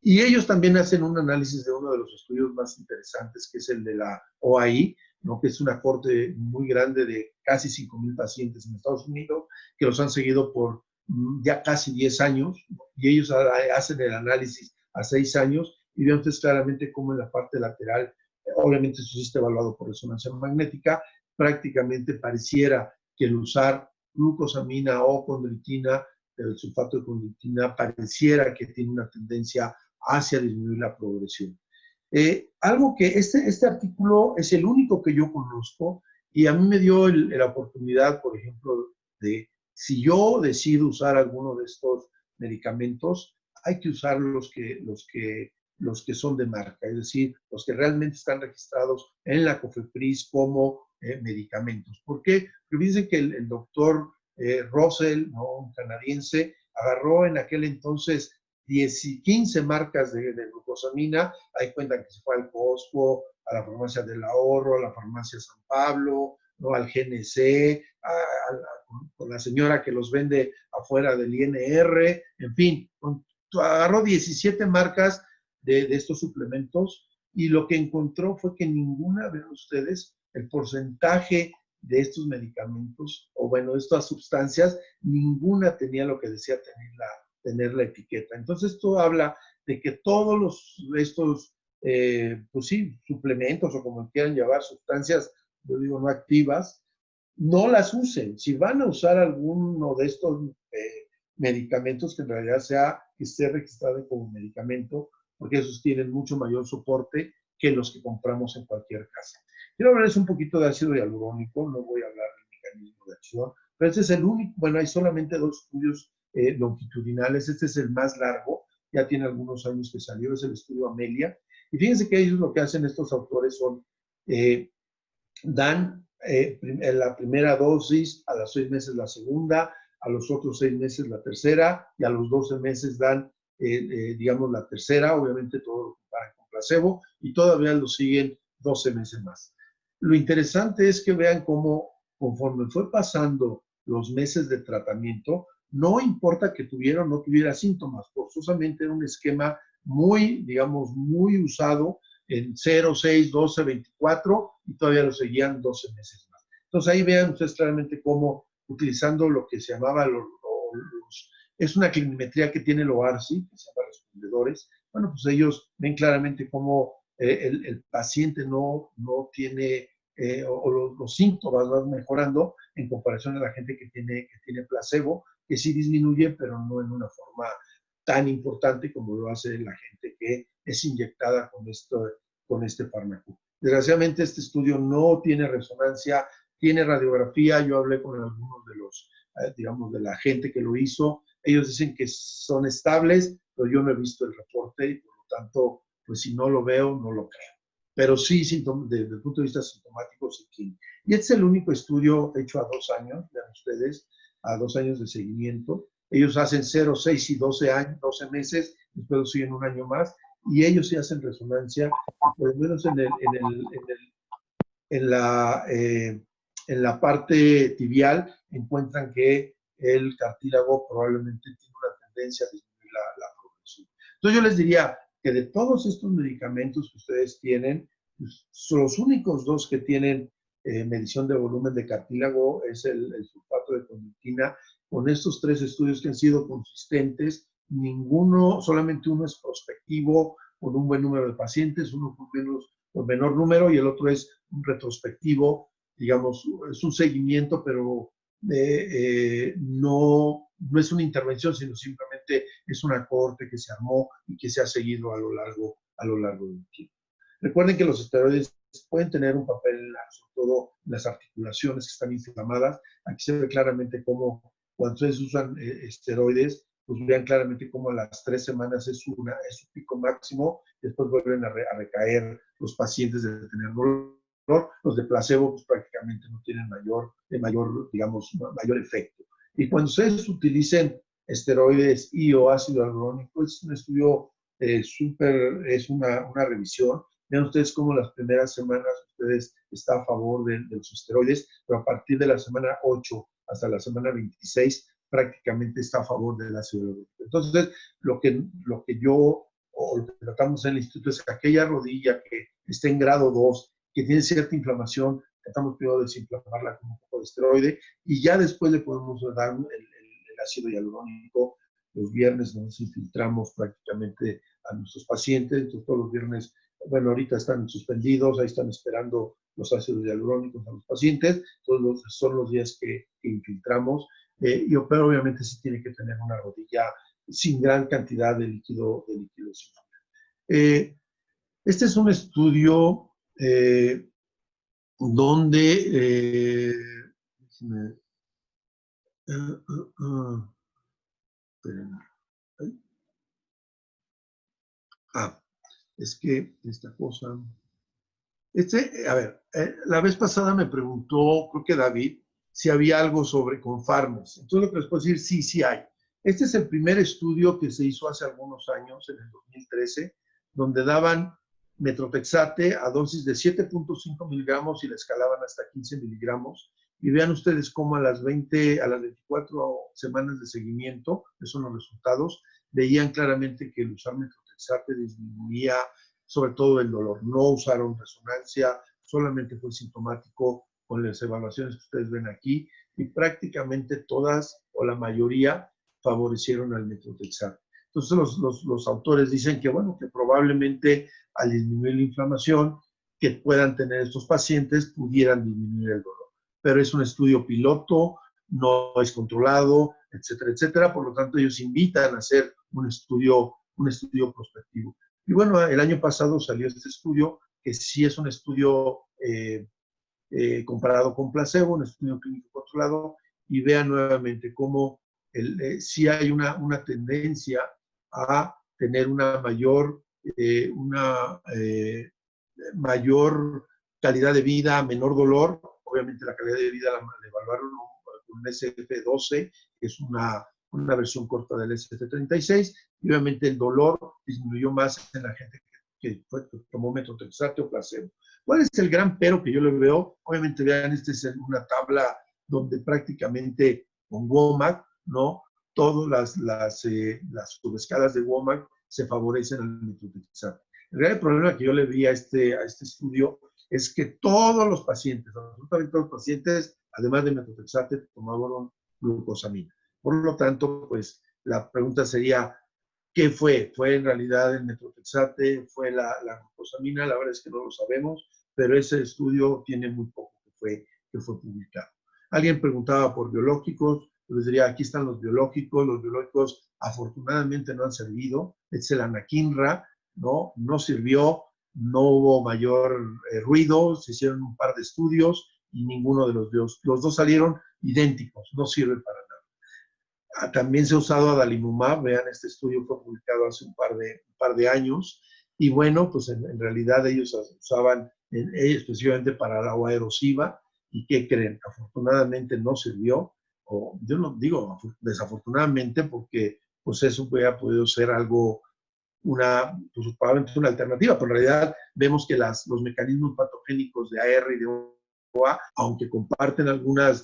Y ellos también hacen un análisis de uno de los estudios más interesantes, que es el de la OAI, ¿no? Que es una corte muy grande de casi 5,000 pacientes en Estados Unidos, que los han seguido por ya casi 10 años, y ellos hacen el análisis a 6 años, y ven ustedes claramente cómo en la parte lateral, obviamente eso sí está evaluado por resonancia magnética, prácticamente pareciera que el usar glucosamina o condroitina, el sulfato de condroitina, pareciera que tiene una tendencia hacia disminuir la progresión. Algo que este artículo es el único que yo conozco y a mí me dio la oportunidad, por ejemplo, de si yo decido usar alguno de estos medicamentos, hay que usar los que son de marca, es decir, los que realmente están registrados en la COFEPRIS como medicamentos. ¿Por qué? Porque dicen que el doctor Russell, ¿no? Un canadiense, agarró en aquel entonces 15 marcas de glucosamina, ahí cuentan que se fue al Costco, a la farmacia del ahorro, a la farmacia San Pablo, ¿no? Al GNC, con la señora que los vende afuera del INR, en fin, agarró 17 marcas de estos suplementos y lo que encontró fue que ninguna, vean ustedes, el porcentaje de estos medicamentos, o bueno, de estas sustancias, ninguna tenía lo que decía tener la etiqueta. Entonces, esto habla de que todos estos, pues sí, suplementos o como quieran llamar, sustancias, yo digo, no activas, no las usen. Si van a usar alguno de estos medicamentos, que en realidad que esté registrado como medicamento, porque esos tienen mucho mayor soporte que los que compramos en cualquier casa. Quiero hablarles un poquito de ácido hialurónico, no voy a hablar del mecanismo de acción, pero este es el único, bueno, hay solamente 2 estudios longitudinales, este es el más largo, ya tiene algunos años que salió, es el estudio Amelia, y fíjense que ellos lo que hacen estos autores son, dan la primera dosis, a los 6 meses la segunda, a los otros 6 meses la tercera, y a los 12 meses dan, digamos, la tercera, obviamente todo lo comparan con placebo, y todavía lo siguen 12 meses más. Lo interesante es que vean cómo, conforme fue pasando los meses de tratamiento, no importa que tuviera o no tuviera síntomas, forzosamente era un esquema muy, digamos, muy usado en 0, 6, 12, 24 y todavía lo seguían 12 meses más. Entonces ahí vean ustedes claramente cómo utilizando lo que se llamaba es una clinimetría que tiene el OARSI, que se llama respondedores. Bueno, pues ellos ven claramente cómo el paciente no tiene o los síntomas van mejorando en comparación a la gente que tiene placebo, que sí disminuye, pero no en una forma tan importante como lo hace la gente que es inyectada con este fármaco. Desgraciadamente este estudio no tiene resonancia, tiene radiografía. Yo hablé con algunos de los, digamos, de la gente que lo hizo. Ellos dicen que son estables, pero yo no he visto el reporte y por lo tanto, pues si no lo veo, no lo creo. Pero sí, desde el punto de vista sintomático, sí tiene. Y este es el único estudio hecho a 2 años, vean ustedes, a 2 años de seguimiento. Ellos hacen 0, 6 y 12 meses, después lo siguen un año más, y ellos sí hacen resonancia, por lo menos en la parte tibial encuentran que el cartílago probablemente tiene una tendencia a disminuir la progresión. Entonces yo les diría que de todos estos medicamentos que ustedes tienen, pues, los únicos 2 que tienen medición de volumen de cartílago es el sulfato de conductina. Con estos 3 estudios que han sido consistentes, solamente uno es prospectivo con un buen número de pacientes, uno con menor número y el otro es un retrospectivo, digamos, es un seguimiento, pero no es una intervención, sino simplemente es una cohorte que se armó y que se ha seguido a lo largo del tiempo. Recuerden que los esteroides pueden tener un papel, sobre todo en las articulaciones que están inflamadas. Aquí se ve claramente cómo cuando ustedes usan esteroides, pues vean claramente cómo a las 3 semanas es su pico máximo, después vuelven a recaer los pacientes de tener dolor. Los de placebo pues prácticamente no tienen mayor efecto. Y cuando ustedes utilicen esteroides y o ácido hialurónico, es un estudio es una revisión. Vean ustedes cómo las primeras semanas ustedes están a favor de los esteroides, pero a partir de la semana 8 hasta la semana 26 prácticamente está a favor del ácido hialurónico. Entonces, lo que yo o lo que tratamos en el instituto es que aquella rodilla que esté en grado 2, que tiene cierta inflamación, tratamos primero de desinflamarla con un poco de esteroide y ya después le podemos dar el ácido hialurónico. Los viernes nos infiltramos prácticamente a nuestros pacientes, entonces todos los viernes, bueno, ahorita están suspendidos, ahí están esperando los ácidos hialurónicos a los pacientes, todos son los días que infiltramos, pero obviamente sí tiene que tener una rodilla sin gran cantidad de líquido sinusal. Este es un estudio donde es que esta cosa. A ver, la vez pasada me preguntó, creo que David, si había algo con Farmers. Entonces lo que les puedo decir, sí hay. Este es el primer estudio que se hizo hace algunos años, en el 2013, donde daban metrotexate a dosis de 7.5 miligramos y la escalaban hasta 15 miligramos. Y vean ustedes cómo a las 24 semanas de seguimiento, esos son los resultados, veían claramente que el usar metrotexate disminuía sobre todo el dolor. No usaron resonancia, solamente fue sintomático con las evaluaciones que ustedes ven aquí y prácticamente todas o la mayoría favorecieron al metrotexate. Entonces los autores dicen que, bueno, que probablemente al disminuir la inflamación que puedan tener estos pacientes pudieran disminuir el dolor. Pero es un estudio piloto, no es controlado, etcétera, etcétera. Por lo tanto, ellos invitan a hacer un estudio prospectivo. Y bueno, el año pasado salió este estudio, que sí es un estudio comparado con placebo, un estudio clínico controlado, y vean nuevamente cómo sí hay una tendencia a tener una mayor calidad de vida, menor dolor. Obviamente la calidad de vida la evaluaron con un SF12, que es una versión corta del SF36, y obviamente el dolor disminuyó más en la gente que tomó metrotexate o placebo. ¿Cuál es el gran pero que yo le veo? Obviamente, vean, esta es una tabla donde prácticamente con WOMAC, ¿no? todas las subescalas de WOMAC se favorecen al metotrexato. En realidad, el problema que yo le vi a este estudio es que todos los pacientes, absolutamente todos los pacientes, además de metotrexate, tomaban glucosamina. Por lo tanto, pues la pregunta sería, ¿qué fue? ¿Fue en realidad el metotrexate? ¿Fue la glucosamina? La verdad es que no lo sabemos, pero ese estudio tiene muy poco que fue publicado. Alguien preguntaba por biológicos. Yo les diría, aquí están los biológicos. Los biológicos afortunadamente no han servido. Es el anakinra, no sirvió, no hubo mayor ruido, se hicieron un par de estudios y ninguno de los dos salieron idénticos, no sirven para nada. También se ha usado adalimumab, vean, este estudio fue publicado hace un par de años, y bueno, pues en realidad ellos usaban específicamente para la agua erosiva, y ¿qué creen? Afortunadamente no sirvió, o yo no digo desafortunadamente, porque pues eso hubiera podido ser algo, pues probablemente una alternativa, pero en realidad vemos que los mecanismos patogénicos de AR y de OA, aunque comparten algunas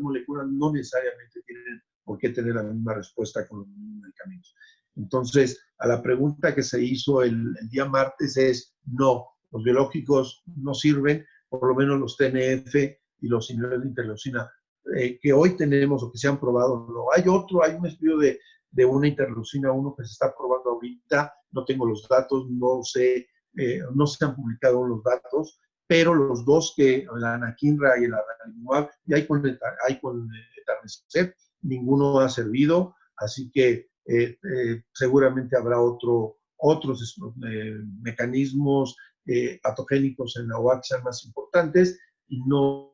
moléculas, no necesariamente tienen por qué tener la misma respuesta con los mismos medicamentos. Entonces, a la pregunta que se hizo el día martes es, no, los biológicos no sirven, por lo menos los TNF y los inhibidores de interleucina que hoy tenemos o que se han probado, no. Hay un estudio de una interleucina 1 que se está probando ahorita, no tengo los datos, no se han publicado los datos, pero los dos el anakinra y el adalimumab, y hay con etanercept, ninguno ha servido, así que seguramente habrá otros mecanismos patogénicos en la OA que sean más importantes y no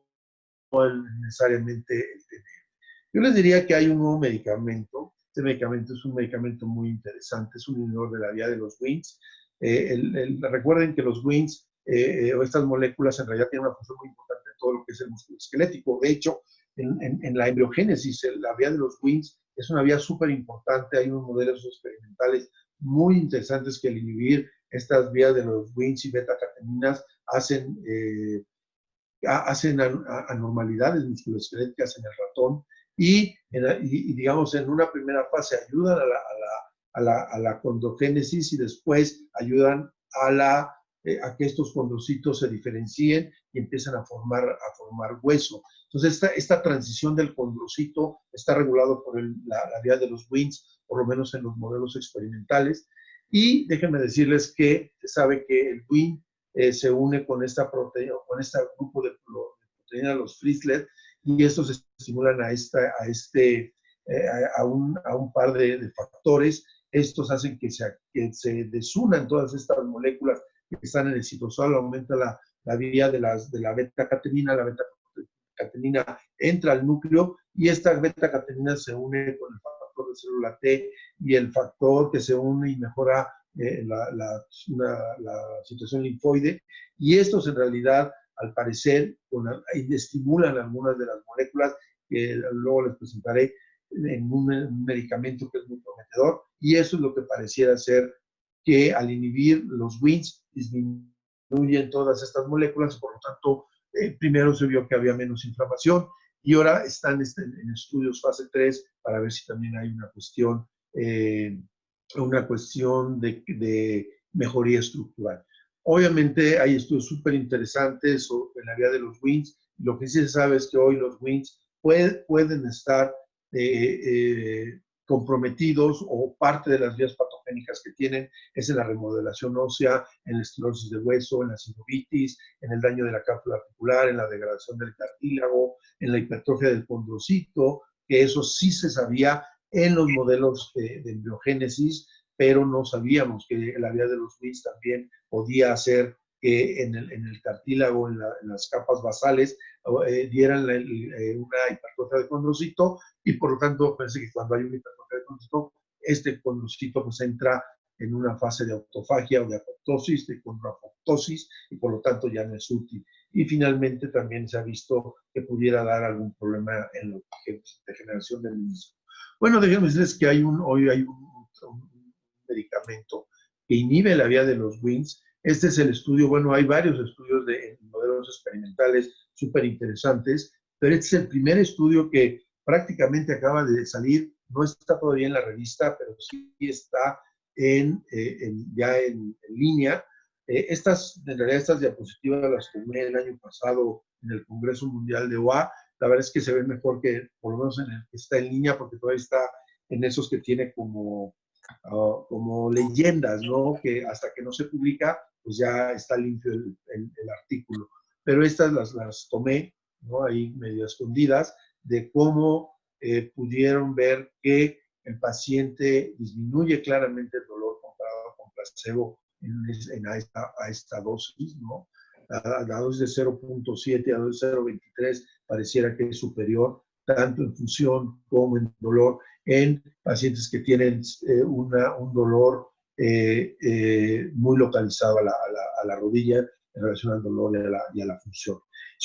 necesariamente el TNF. Yo les diría que hay un nuevo medicamento. Este medicamento es un medicamento muy interesante, es un inhibidor de la vía de los Wnt. Recuerden que los Wnt o estas moléculas en realidad tienen una función muy importante en todo lo que es el músculo esquelético. De hecho, en la embriogénesis, la vía de los Wnt es una vía súper importante. Hay unos modelos experimentales muy interesantes que al inhibir estas vías de los Wnt y beta-cateninas hacen anormalidades musculoesqueléticas en el ratón y digamos, en una primera fase ayudan a la condrogénesis y después ayudan a que estos condrocitos se diferencien y empiezan a formar hueso. Entonces, esta transición del condrocito está regulado por la vía de los Wnt, por lo menos en los modelos experimentales. Y déjenme decirles que se sabe que el Wnt se une con esta proteína, con este grupo de proteína, los Frizzlet, y estos estimulan a un par de factores. Estos hacen que se desunan todas estas moléculas que están en el citosol, aumenta la vía de la beta-catenina, la beta-catenina entra al núcleo y esta beta-catenina se une con el factor de célula T y el factor que se une y mejora la situación linfoide, y estos en realidad, al parecer, estimulan algunas de las moléculas que luego les presentaré en un medicamento que es muy prometedor, y eso es lo que pareciera ser que al inhibir los Wnt disminuyen todas estas moléculas, por lo tanto, primero se vio que había menos inflamación, y ahora están en estudios fase 3 para ver si también hay una cuestión de mejoría estructural. Obviamente hay estudios súper interesantes en la vía de los Wnt. Lo que sí se sabe es que hoy los Wnt pueden estar comprometidos, o parte de las vías patogénicas que tienen es en la remodelación ósea, en la esclerosis del hueso, en la sinovitis, en el daño de la cápsula articular, en la degradación del cartílago, en la hipertrofia del condrocito, que eso sí se sabía en los modelos de embriogénesis, pero no sabíamos que la vía de los Wnt también podía hacer que en el cartílago, en las capas basales, dieran una hipertrofia del condrocito, y por lo tanto pensé que cuando hay una hipertrofia del condrocito, este condrocito pues entra en una fase de autofagia o de apoptosis, de condroapoptosis, y por lo tanto ya no es útil. Y finalmente también se ha visto que pudiera dar algún problema en la degeneración del mismo. Bueno, déjenme decirles que hoy hay un medicamento que inhibe la vía de los Wnt. Este es el estudio, bueno, hay varios estudios de modelos experimentales súper interesantes, pero este es el primer estudio que prácticamente acaba de salir no está todavía en la revista, pero sí está ya en línea. En realidad estas diapositivas las tomé el año pasado en el Congreso Mundial de OA. La verdad es que se ve mejor que por lo menos en el que está en línea, porque todavía está en esos que tiene como leyendas, ¿no? Que hasta que no se publica, pues ya está limpio el artículo. Pero estas las tomé, ¿no? Ahí medio escondidas, de cómo pudieron ver que el paciente disminuye claramente el dolor comparado con placebo a esta dosis, ¿no? La dosis de 0.7 a dosis de 0.23 pareciera que es superior, tanto en función como en dolor, en pacientes que tienen un dolor muy localizado a la rodilla en relación al dolor y a la función.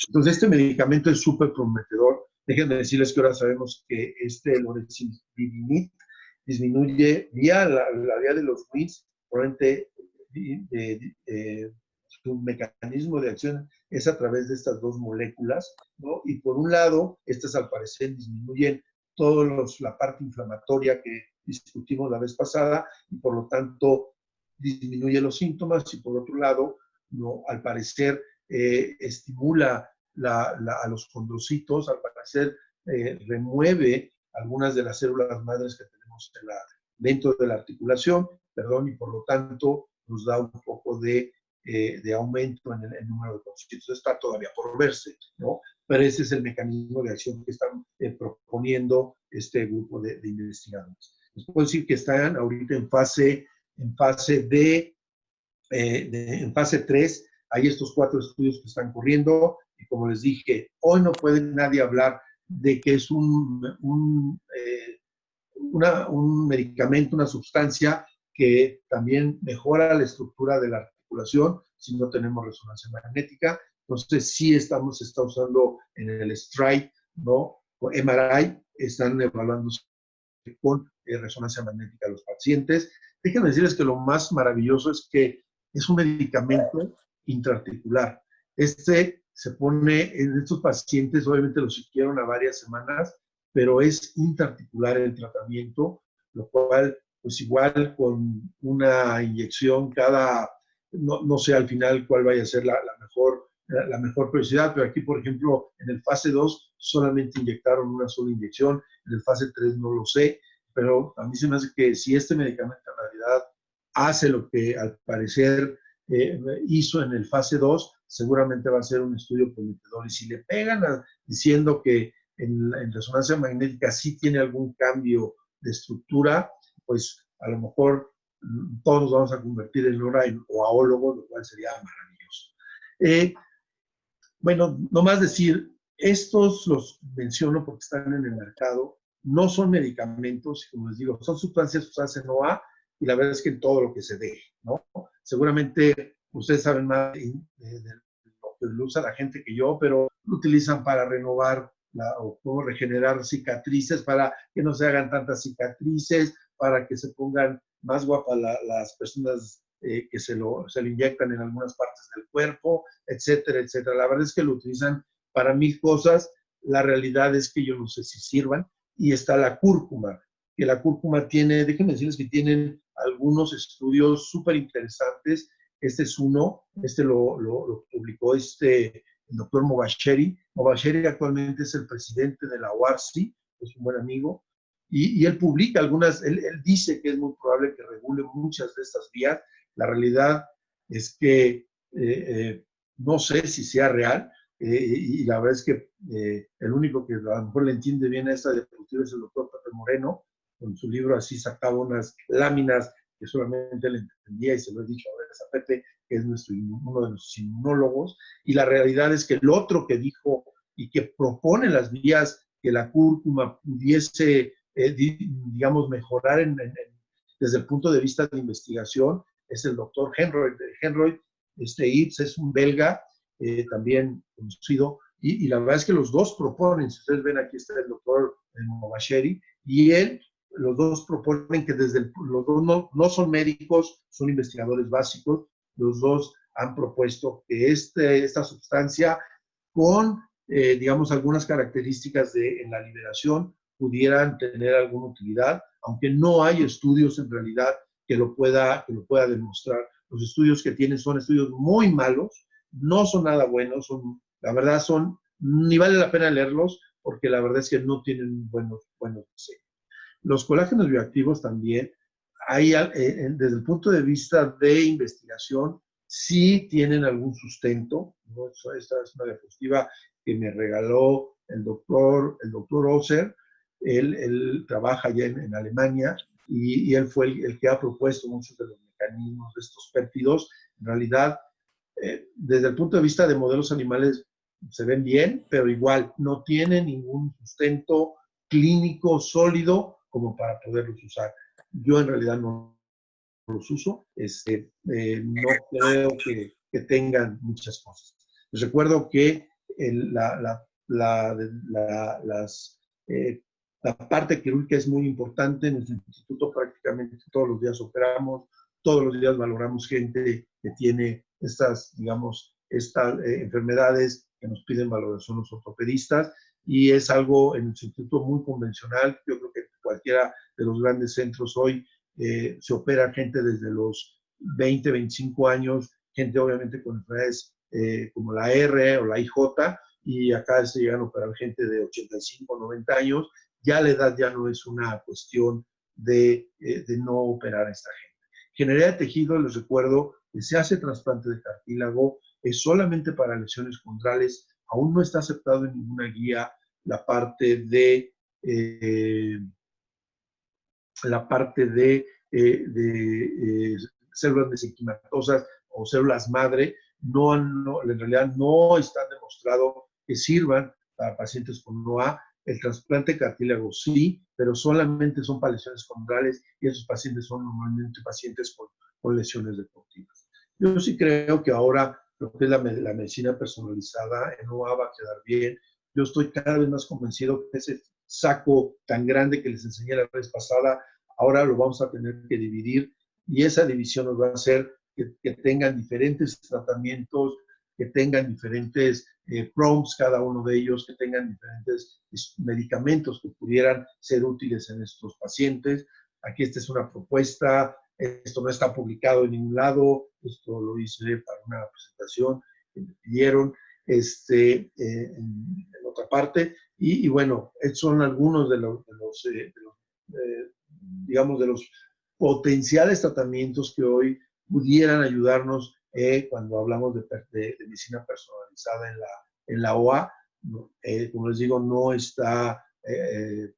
Entonces, este medicamento es súper prometedor. Déjenme decirles que ahora sabemos que lorezimig disminuye vía la vía de los WINS, probablemente su mecanismo de acción es a través de estas dos moléculas, ¿no? Y por un lado, estas al parecer disminuyen toda la parte inflamatoria que discutimos la vez pasada y por lo tanto disminuye los síntomas, y por otro lado, no, al parecer estimula a los condrocitos, al parecer remueve algunas de las células madres que tenemos dentro de la articulación, y por lo tanto nos da un poco de aumento en el número de condrocitos. Está todavía por verse, ¿no? Pero ese es el mecanismo de acción que están proponiendo este grupo de investigadores. Les puedo decir que están ahorita en fase 3, hay estos 4 estudios que están corriendo, y como les dije, hoy no puede nadie hablar de que es un medicamento, una sustancia que también mejora la estructura de la articulación si no tenemos resonancia magnética. Entonces, sí está usando en el STRIDE, ¿no? O MRI, están evaluando con resonancia magnética a los pacientes. Déjenme decirles que lo más maravilloso es que es un medicamento intraarticular. Se pone en estos pacientes, obviamente los siguieron a varias semanas, pero es intraarticular el tratamiento, lo cual, pues igual con una inyección no sé al final cuál vaya a ser la mejor prioridad, pero aquí, por ejemplo, en el fase 2 solamente inyectaron una sola inyección, en el fase 3 no lo sé, pero a mí se me hace que si este medicamento en realidad hace lo que al parecer hizo en el fase 2, seguramente va a ser un estudio prometedor. Y si le pegan diciendo que en resonancia magnética sí tiene algún cambio de estructura, pues a lo mejor todos nos vamos a convertir en oaólogos, lo cual sería maravilloso. Bueno, nomás decir, estos los menciono porque están en el mercado, no son medicamentos, como les digo, son sustancias usadas en OA, y la verdad es que en todo lo que se deje, ¿no? Seguramente ustedes saben más de lo que lo usa la gente que yo, pero lo utilizan para renovar o cómo regenerar cicatrices, para que no se hagan tantas cicatrices, para que se pongan más guapas las personas que se lo inyectan en algunas partes del cuerpo, etcétera, etcétera. La verdad es que lo utilizan para 1000 cosas. La realidad es que yo no sé si sirvan. Y está la cúrcuma, que la cúrcuma déjenme decirles que tienen algunos estudios súper interesantes. Este es uno, lo publicó el doctor Mobasheri. Mobasheri actualmente es el presidente de la OARSI, es un buen amigo, y él publica algunas, él dice que es muy probable que regule muchas de estas vías. La realidad es que no sé si sea real, y la verdad es que el único que a lo mejor le entiende bien a esta diapositiva es el doctor Pepe Moreno. Con su libro así sacaba unas láminas que solamente él entendía, y se lo he dicho a veces a Pepe, que es uno de nuestros inmunólogos. Y la realidad es que el otro que dijo y que propone las vías que la cúrcuma pudiese, digamos, mejorar desde el punto de vista de investigación es el doctor Henroyd. Ibs es un belga, también conocido, y la verdad es que los dos proponen, si ustedes ven aquí está el doctor Mobasheri, y los dos proponen que los dos no son médicos, son investigadores básicos. Los dos han propuesto que esta sustancia con, digamos, algunas características en la liberación pudieran tener alguna utilidad, aunque no hay estudios en realidad que lo pueda demostrar. Los estudios que tienen son estudios muy malos, no son nada buenos, la verdad ni vale la pena leerlos, porque la verdad es que no tienen buenos diseños. Los colágenos bioactivos también, desde el punto de vista de investigación, sí tienen algún sustento, ¿no? Esta es una diapositiva que me regaló el doctor Oser. Él trabaja ya en Alemania y él fue el que ha propuesto muchos de los mecanismos de estos péptidos. En realidad, desde el punto de vista de modelos animales, se ven bien, pero igual no tienen ningún sustento clínico sólido como para poderlos usar. Yo en realidad no los uso, no creo que tengan muchas cosas. Les recuerdo que la parte quirúrgica es muy importante. En nuestro instituto prácticamente todos los días operamos, todos los días valoramos gente que tiene estas enfermedades que nos piden valoración los ortopedistas, y es algo en el instituto muy convencional. Yo creo que cualquiera de los grandes centros hoy se opera gente desde los 20, 25 años, gente obviamente con enfermedades como la R o la IJ, y acá se llegan a operar gente de 85, 90 años. Ya la edad ya no es una cuestión de no operar a esta gente. Ingeniería de tejido, les recuerdo que se hace trasplante de cartílago, es solamente para lesiones condrales, aún no está aceptado en ninguna guía la parte de células mesenquimatosas o células madre. En realidad no están demostrado que sirvan para pacientes con NOA. El trasplante de cartílago sí, pero solamente son para lesiones condrales, y esos pacientes son normalmente pacientes con lesiones deportivas. Yo sí creo que ahora lo que es la medicina personalizada en NOA va a quedar bien. Yo estoy cada vez más convencido que ese saco tan grande que les enseñé la vez pasada, ahora lo vamos a tener que dividir, y esa división nos va a hacer que tengan diferentes tratamientos, que tengan diferentes prompts cada uno de ellos, que tengan diferentes medicamentos que pudieran ser útiles en estos pacientes. Aquí esta es una propuesta, esto no está publicado en ningún lado, esto lo hice para una presentación que me pidieron en otra parte, y bueno, son algunos de los potenciales tratamientos que hoy pudieran ayudarnos cuando hablamos de medicina personalizada en la OA. Como les digo, no está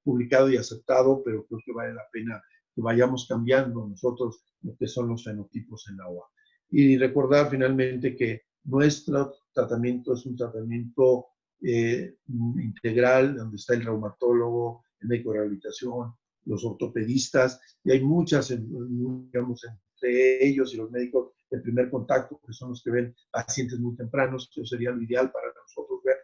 publicado y aceptado, pero creo que vale la pena que vayamos cambiando nosotros lo que son los fenotipos en la OA. Y recordar finalmente que nuestro tratamiento es un tratamiento integral, donde está el reumatólogo, el médico de rehabilitación, los ortopedistas, y hay muchas, digamos, entre ellos y los médicos de primer contacto, que son los que ven pacientes muy tempranos. Eso sería lo ideal para nosotros ver.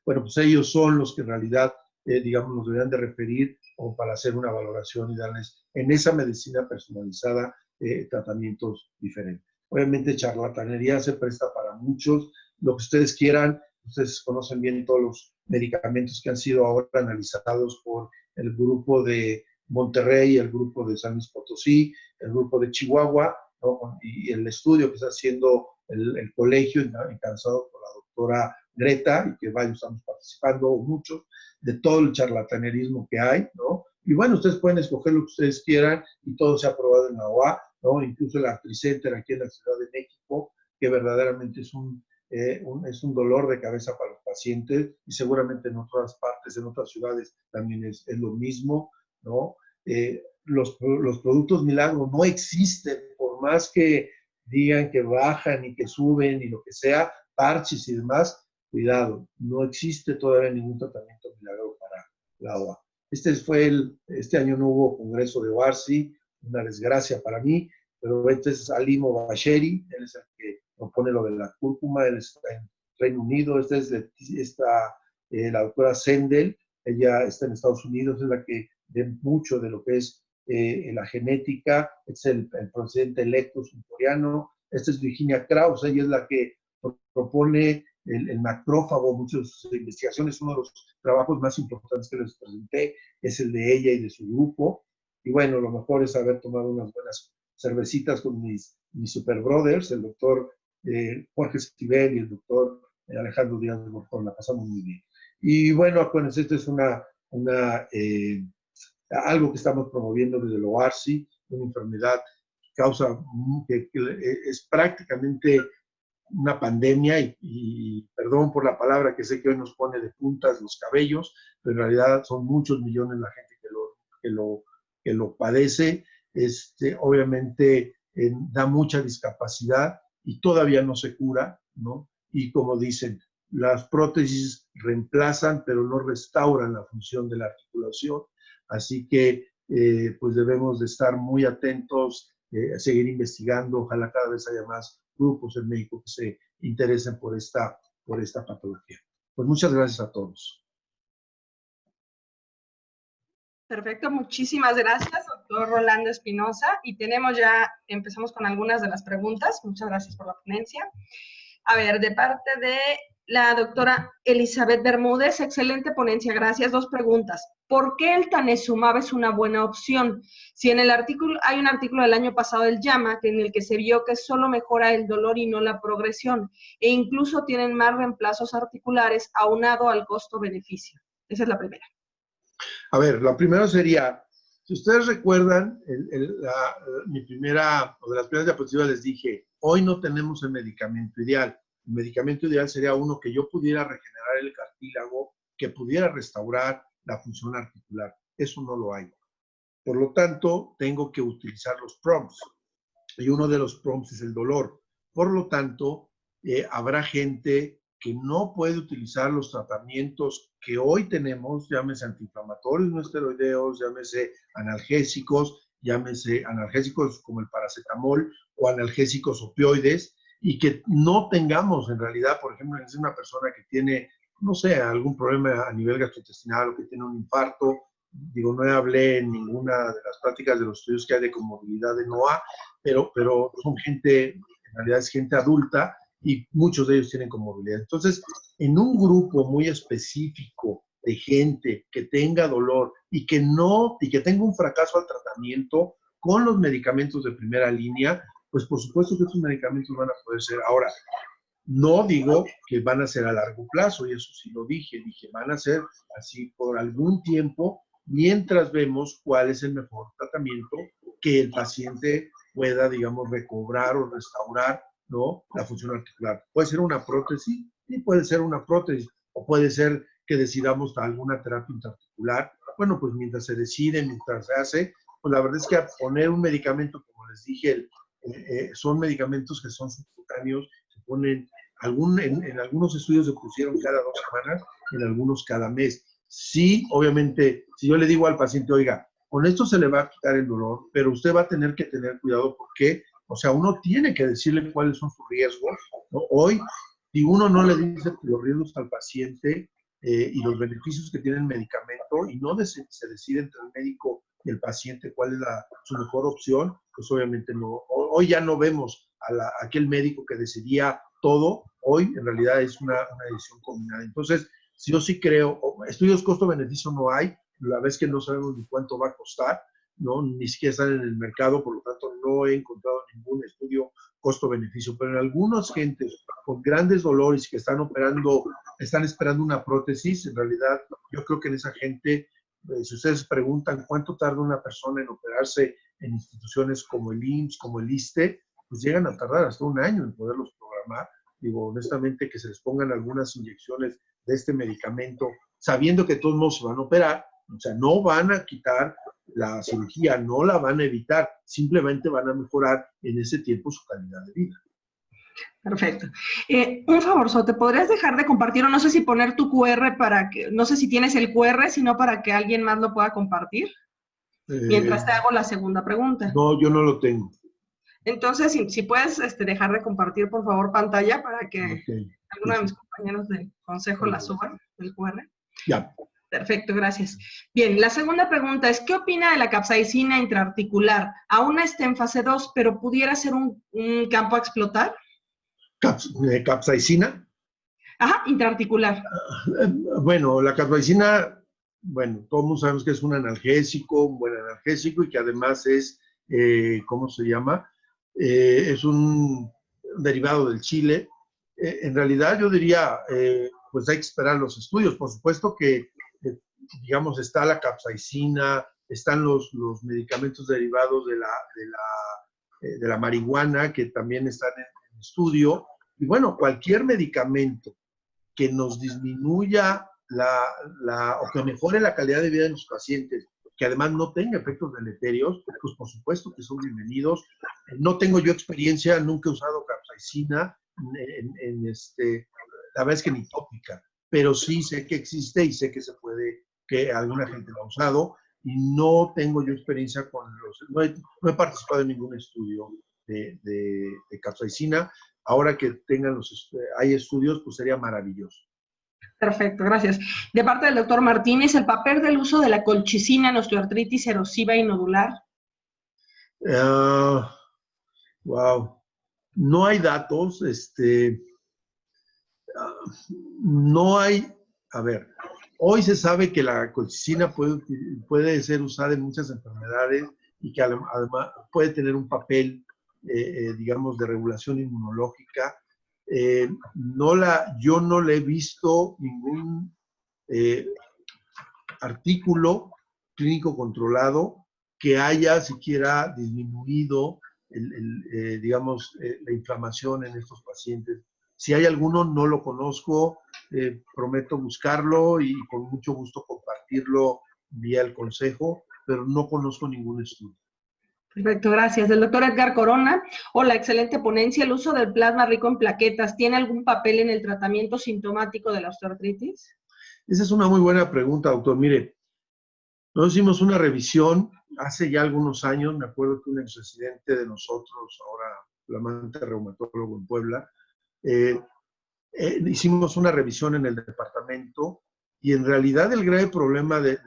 Bueno, pues ellos son los que en realidad, digamos, nos deberían de referir o para hacer una valoración y darles en esa medicina personalizada tratamientos diferentes. Obviamente charlatanería se presta para muchos, lo que ustedes quieran. Ustedes conocen bien todos los medicamentos que han sido ahora analizados por el grupo de Monterrey, el grupo de San Luis Potosí, el grupo de Chihuahua, ¿no? Y el estudio que está haciendo el colegio, encabezado por la doctora Greta, y que varios estamos participando, muchos, de todo el charlatanerismo que hay, ¿no? Y bueno, ustedes pueden escoger lo que ustedes quieran, y todo se ha aprobado en la OA, ¿no? Incluso el Artricenter aquí en la Ciudad de México, que verdaderamente es un dolor de cabeza para los pacientes, y seguramente en otras partes, en otras ciudades también es lo mismo, ¿no? Los productos milagro no existen, por más que digan que bajan y que suben y lo que sea, parches y demás, cuidado, no existe todavía ningún tratamiento milagro para la OA. Este año no hubo congreso de OARSI, una desgracia para mí, pero este es Alimo Basheri, él es el que propone lo de la cúrcuma, él está en Reino Unido. La doctora Sendel, ella está en Estados Unidos, es la que ve mucho de lo que es la genética. Es el presidente electo surcoreano. Esta es Virginia Krause, ella es la que propone el macrófago, muchas de sus investigaciones. Uno de los trabajos más importantes que les presenté es el de ella y de su grupo. Y bueno, lo mejor es haber tomado unas buenas cervecitas con mis super brothers, el doctor Jorge Esquivel y el doctor Alejandro Díaz de Borjón. La pasamos muy bien. Y bueno, acuérdense, esto es algo que estamos promoviendo desde el OARSI, una enfermedad que es prácticamente una pandemia y perdón por la palabra que sé que hoy nos pone de puntas los cabellos, pero en realidad son muchos millones la gente que lo padece. Obviamente da mucha discapacidad y todavía no se cura, ¿no? Y como dicen, las prótesis reemplazan, pero no restauran la función de la articulación. Así que pues debemos de estar muy atentos, a seguir investigando. Ojalá cada vez haya más grupos en México que se interesen por esta patología. Pues muchas gracias a todos. Perfecto, muchísimas gracias, doctor Rolando Espinosa. Y empezamos con algunas de las preguntas. Muchas gracias por la ponencia. A ver, de parte de la doctora Elizabeth Bermúdez, excelente ponencia, gracias. 2 preguntas. ¿Por qué el tanezumab es una buena opción? Si en el artículo, hay un artículo del año pasado del JAMA en el que se vio que solo mejora el dolor y no la progresión, e incluso tienen más reemplazos articulares aunado al costo-beneficio. Esa es la primera. A ver, la primera sería, si ustedes recuerdan, mi primera, o de las primeras diapositivas les dije, hoy no tenemos el medicamento ideal. El medicamento ideal sería uno que yo pudiera regenerar el cartílago, que pudiera restaurar la función articular. Eso no lo hay. Por lo tanto, tengo que utilizar los prompts. Y uno de los prompts es el dolor. Por lo tanto, habrá gente que no puede utilizar los tratamientos que hoy tenemos, llámese antiinflamatorios no esteroideos, llámese analgésicos como el paracetamol o analgésicos opioides, y que no tengamos en realidad, por ejemplo, es una persona que tiene, no sé, algún problema a nivel gastrointestinal o que tiene un infarto. Digo, no hablé en ninguna de las prácticas de los estudios que hay de comorbilidad de NOA, pero son gente, en realidad es gente adulta, y muchos de ellos tienen comorbilidad. Entonces, en un grupo muy específico de gente que tenga dolor y que tenga un fracaso al tratamiento con los medicamentos de primera línea, pues por supuesto que estos medicamentos van a poder ser. Ahora, no digo que van a ser a largo plazo, y eso sí lo dije, van a ser así por algún tiempo, mientras vemos cuál es el mejor tratamiento que el paciente pueda, digamos, recobrar o restaurar, ¿no?, la función articular. Puede ser una prótesis, y puede ser una prótesis, o puede ser que decidamos alguna terapia intraarticular. Bueno, pues mientras se decide, mientras se hace, pues la verdad es que poner un medicamento, como les dije, son medicamentos que son subcutáneos, se ponen, en algunos estudios se pusieron cada 2 semanas, en algunos cada mes. Sí, obviamente, si yo le digo al paciente, oiga, con esto se le va a quitar el dolor, pero usted va a tener que tener cuidado porque, o sea, uno tiene que decirle cuáles son sus riesgos, ¿no? Hoy, si uno no le dice los riesgos al paciente y los beneficios que tiene el medicamento, y no se decide entre el médico y el paciente cuál es su mejor opción, pues obviamente no. Hoy ya no vemos a aquel médico que decidía todo. Hoy en realidad es una decisión combinada. Entonces, yo sí creo, estudios costo-beneficio no hay, la vez que no sabemos ni cuánto va a costar, ¿no? Ni siquiera están en el mercado, por lo tanto no he encontrado ningún estudio costo-beneficio, pero en algunas gentes con grandes dolores que están esperando una prótesis, en realidad yo creo que en esa gente, si ustedes preguntan cuánto tarda una persona en operarse en instituciones como el IMSS, como el ISSSTE, pues llegan a tardar hasta 1 año en poderlos programar. Digo, honestamente, que se les pongan algunas inyecciones de este medicamento, sabiendo que todos no se van a operar, o sea, no van a quitar la cirugía, no la van a evitar, simplemente van a mejorar en ese tiempo su calidad de vida. Perfecto. Un favor, ¿te podrías dejar de compartir, o no sé si poner tu QR no sé si tienes el QR, sino para que alguien más lo pueda compartir? Mientras te hago la segunda pregunta. No, yo no lo tengo. Entonces, si puedes dejar de compartir, por favor, pantalla para que alguno de mis compañeros del consejo la suban, el QR. Ya. Perfecto, gracias. Bien, la segunda pregunta es, ¿qué opina de la capsaicina intraarticular? Aún está en fase 2, pero ¿pudiera ser un campo a explotar? ¿Capsaicina? Ajá, intraarticular. Bueno, la capsaicina, bueno, todos sabemos que es un analgésico, un buen analgésico y que además es, ¿cómo se llama? Es un derivado del chile. En realidad yo diría, pues hay que esperar los estudios. Por supuesto que, digamos, está la capsaicina, están los medicamentos derivados de la marihuana que también están en estudio. Y bueno, cualquier medicamento que nos disminuya o que mejore la calidad de vida de los pacientes, que además no tenga efectos deleterios, pues por supuesto que son bienvenidos. No tengo yo experiencia, nunca he usado capsaicina, la verdad es que ni tópica, pero sí sé que existe y sé que se puede, que alguna gente lo ha usado, y no tengo yo experiencia con no he participado en ningún estudio de capsaicina. Ahora que hay estudios, pues sería maravilloso. Perfecto, gracias. De parte del doctor Martínez, ¿el papel del uso de la colchicina en osteoartritis erosiva y nodular? Wow. No hay datos, no hay, a ver, hoy se sabe que la colchicina puede ser usada en muchas enfermedades y que además puede tener un papel, digamos, de regulación inmunológica. Yo no le he visto ningún artículo clínico controlado que haya siquiera disminuido, digamos, la inflamación en estos pacientes. Si hay alguno, no lo conozco, prometo buscarlo y con mucho gusto compartirlo vía el consejo, pero no conozco ningún estudio. Perfecto, gracias. El doctor Edgar Corona, hola, excelente ponencia. ¿El uso del plasma rico en plaquetas tiene algún papel en el tratamiento sintomático de la osteoartritis? Esa es una muy buena pregunta, doctor. Mire, nosotros hicimos una revisión hace ya algunos años, me acuerdo que un exresidente de nosotros, ahora flamante reumatólogo en Puebla, hicimos una revisión en el departamento y en realidad el grave problema del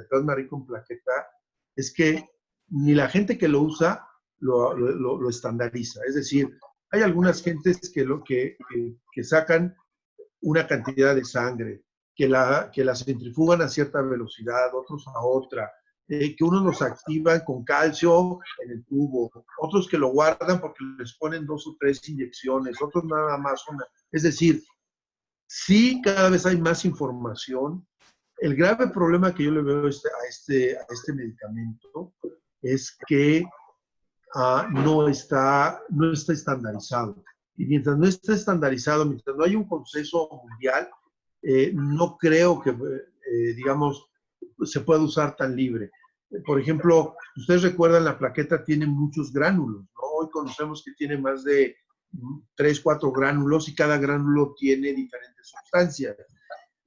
plasma rico en plaqueta es que ni la gente que lo usa lo estandariza. Es decir, hay algunas gentes que sacan una cantidad de sangre, que la centrifugan a cierta velocidad, otros a otra, que unos los activan con calcio en el tubo, otros que lo guardan porque les ponen 2 o 3 inyecciones, otros nada más una. Es decir, sí, cada vez hay más información. El grave problema que yo le veo a este medicamento es que no está estandarizado. Y mientras no esté estandarizado, mientras no hay un consenso mundial, no creo que, digamos, se pueda usar tan libre. Por ejemplo, ustedes recuerdan, la plaqueta tiene muchos gránulos, ¿no? Hoy conocemos que tiene más de 3, 4 gránulos y cada gránulo tiene diferentes sustancias.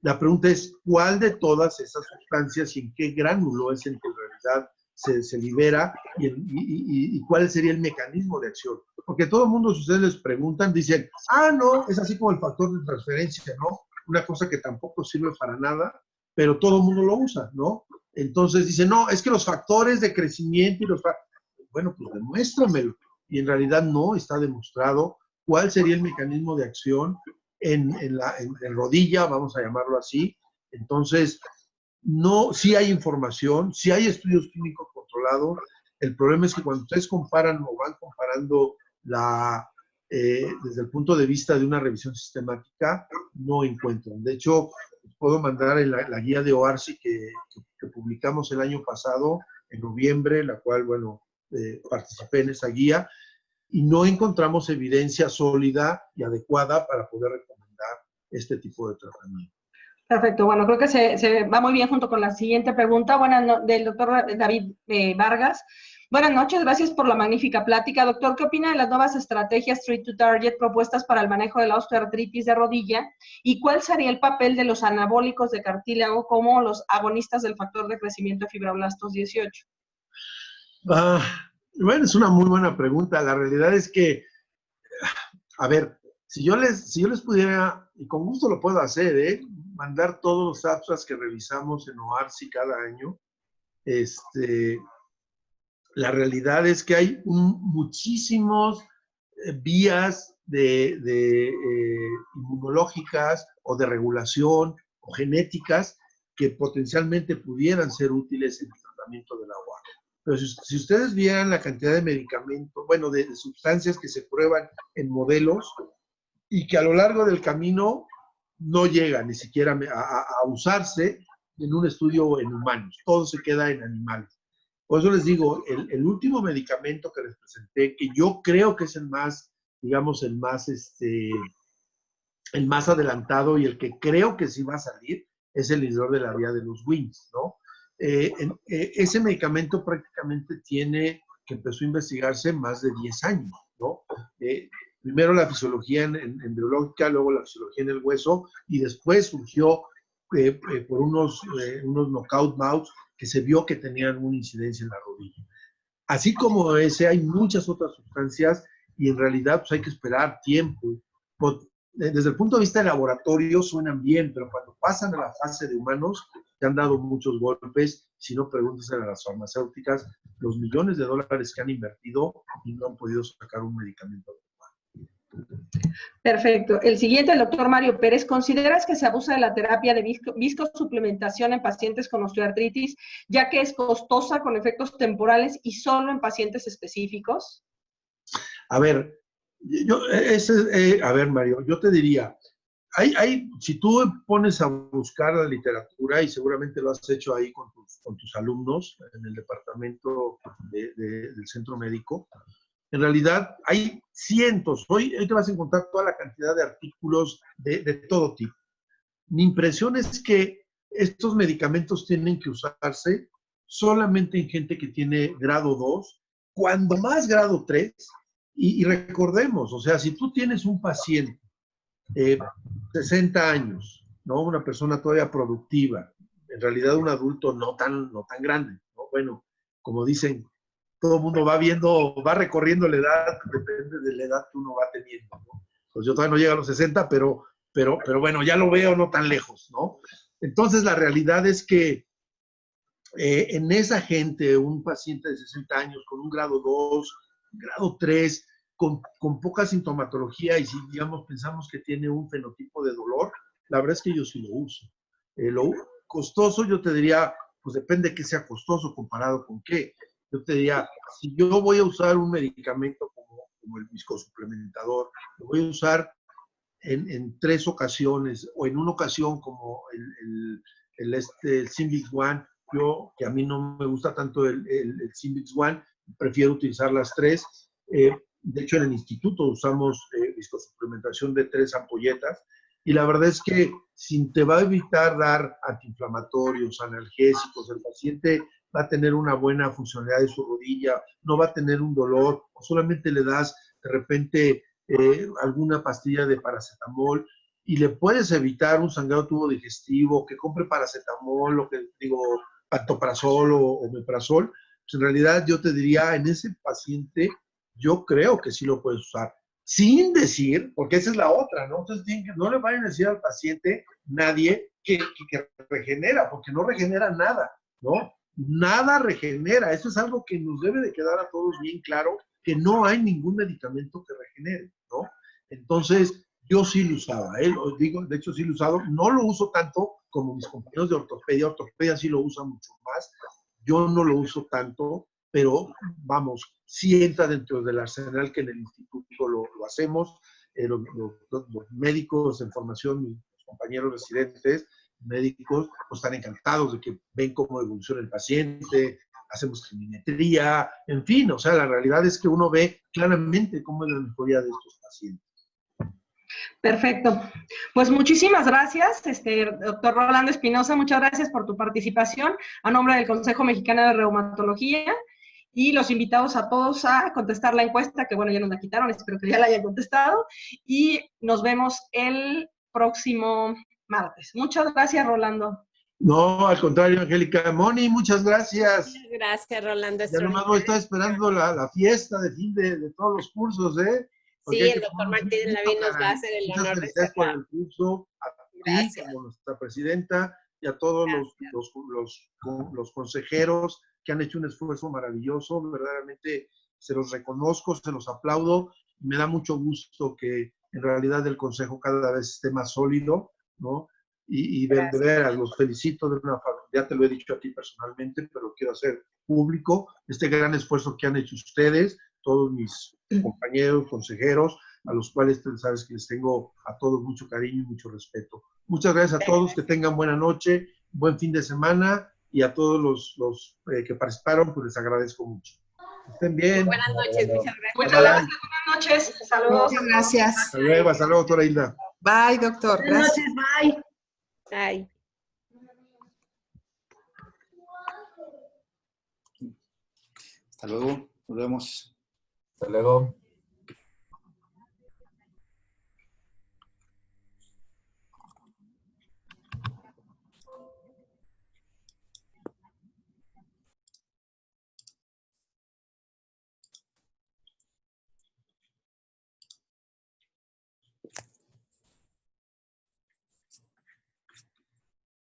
La pregunta es, ¿cuál de todas esas sustancias y en qué gránulo es en que en realidad se libera y cuál sería el mecanismo de acción? Porque todo el mundo, si ustedes les preguntan, dicen, no, es así como el factor de transferencia, ¿no? Una cosa que tampoco sirve para nada, pero todo el mundo lo usa, ¿no? Entonces dicen, no, es que los factores de crecimiento bueno, pues demuéstramelo. Y en realidad no está demostrado cuál sería el mecanismo de acción en rodilla, vamos a llamarlo así. Entonces, no, sí hay información, sí hay estudios clínicos controlados. El problema es que cuando ustedes comparan o van comparando desde el punto de vista de una revisión sistemática, no encuentran. De hecho, puedo mandar la guía de OARSI que publicamos el año pasado, en noviembre, la cual, bueno, participé en esa guía, y no encontramos evidencia sólida y adecuada para poder recomendar este tipo de tratamiento. Perfecto, bueno, creo que se va muy bien junto con la siguiente pregunta, del doctor David Vargas. Buenas noches, gracias por la magnífica plática. Doctor, ¿qué opina de las nuevas estrategias Treat to Target propuestas para el manejo de la osteoartritis de rodilla? ¿Y cuál sería el papel de los anabólicos de cartílago como los agonistas del factor de crecimiento de fibroblastos 18? Bueno, es una muy buena pregunta. La realidad es que, a ver, si yo les pudiera, y con gusto lo puedo hacer, mandar todos los abstracts que revisamos en OARSI cada año, la realidad es que hay muchísimos vías inmunológicas o de regulación o genéticas que potencialmente pudieran ser útiles en el tratamiento del agua. Pero si ustedes vieran la cantidad de medicamentos, bueno, de sustancias que se prueban en modelos y que a lo largo del camino no llegan ni siquiera a usarse en un estudio en humanos, todo se queda en animales. Por eso les digo, el último medicamento que les presenté, que yo creo que es el más, digamos, el más adelantado y el que creo que sí va a salir, es el inhibidor de la vía de los Wnt, ¿no? Ese medicamento prácticamente que empezó a investigarse más de 10 años, ¿no? Primero la fisiología embriológica, luego la fisiología en el hueso, y después surgió por unos knockout mouse que se vio que tenían una incidencia en la rodilla. Así como ese, hay muchas otras sustancias y en realidad pues, hay que esperar tiempo. Desde el punto de vista de laboratorio suenan bien, pero cuando pasan a la fase de humanos, se han dado muchos golpes. Si no, pregúntense a las farmacéuticas los millones de dólares que han invertido y no han podido sacar un medicamento. Perfecto. El siguiente, el doctor Mario Pérez. ¿Consideras que se abusa de la terapia de viscosuplementación en pacientes con osteoartritis, ya que es costosa, con efectos temporales y solo en pacientes específicos? A ver, Mario, yo te diría, si tú pones a buscar la literatura, y seguramente lo has hecho ahí con tus alumnos en el departamento del centro médico, en realidad hay cientos, hoy te vas a encontrar toda la cantidad de artículos de todo tipo. Mi impresión es que estos medicamentos tienen que usarse solamente en gente que tiene grado 2, cuando más grado 3, y recordemos, o sea, si tú tienes un paciente 60 años, ¿no? Una persona todavía productiva, en realidad un adulto no tan grande, ¿no? Bueno, como dicen, todo el mundo va recorriendo la edad, depende de la edad que uno va teniendo, ¿no? Pues yo todavía no llego a los 60, pero bueno, ya lo veo no tan lejos, ¿no? Entonces la realidad es que en esa gente, un paciente de 60 años con un grado 2, grado 3, con poca sintomatología y si, digamos, pensamos que tiene un fenotipo de dolor, la verdad es que yo sí lo uso. Lo costoso, yo te diría, pues depende de qué sea costoso comparado con qué. Yo te diría, si yo voy a usar un medicamento como el viscosuplementador, lo voy a usar en 3 ocasiones, o en una ocasión como el Symbix One, que a mí no me gusta tanto el Symbix One, prefiero utilizar las 3. De hecho, en el instituto usamos viscosuplementación de 3 ampolletas, y la verdad es que si te va a evitar dar antiinflamatorios, analgésicos, el paciente va a tener una buena funcionalidad de su rodilla, no va a tener un dolor, o solamente le das de repente alguna pastilla de paracetamol y le puedes evitar un sangrado tubo digestivo, que compre paracetamol, lo que digo, pantoprazol o omeprazol, pues en realidad yo te diría, en ese paciente, yo creo que sí lo puedes usar. Sin decir, porque esa es la otra, ¿no? Entonces no le vayan a decir al paciente, nadie, que regenera, porque no regenera nada, ¿no? Nada regenera. Eso es algo que nos debe de quedar a todos bien claro, que no hay ningún medicamento que regenere, ¿no? Entonces, yo sí lo usaba, de hecho sí lo he usado, no lo uso tanto como mis compañeros de ortopedia sí lo usan mucho más, yo no lo uso tanto, pero vamos, sí entra dentro del arsenal que en el instituto lo hacemos, los médicos en formación, mis compañeros residentes, médicos, pues están encantados de que ven cómo evoluciona el paciente, hacemos criminetría, en fin, o sea, la realidad es que uno ve claramente cómo es la mejoría de estos pacientes. Perfecto. Pues muchísimas gracias, doctor Rolando Espinosa, muchas gracias por tu participación a nombre del Consejo Mexicano de Reumatología, y los invitados a todos a contestar la encuesta, que bueno, ya nos la quitaron, espero que ya la hayan contestado, y nos vemos el próximo martes. Muchas gracias, Rolando. No, al contrario, Angélica. Moni, muchas gracias. Muchas gracias, Rolando. Ya nomás voy a estar esperando la fiesta de fin de todos los cursos, ¿eh? Porque sí, el doctor Martín Lavín nos va a hacer el honor de cerrar. Por el curso, a ti, como nuestra presidenta, y a todos los consejeros que han hecho un esfuerzo maravilloso. Verdaderamente se los reconozco, se los aplaudo, Me da mucho gusto que en realidad el Consejo cada vez esté más sólido, ¿no? Y de veras, los felicito de una forma, ya te lo he dicho a ti personalmente, pero quiero hacer público este gran esfuerzo que han hecho ustedes, todos mis compañeros, consejeros, a los cuales tú sabes que les tengo a todos mucho cariño y mucho respeto. Muchas gracias a todos, que tengan buena noche, buen fin de semana, y a todos los que participaron, pues les agradezco mucho. Estén bien. Buenas noches, muchas gracias. Muchas gracias, buenas noches. Saludos. Muchas gracias. Hasta luego, doctora Hilda. Bye, doctor. Buenas Gracias. noches, bye. Ay. Hasta luego, nos vemos. Hasta luego.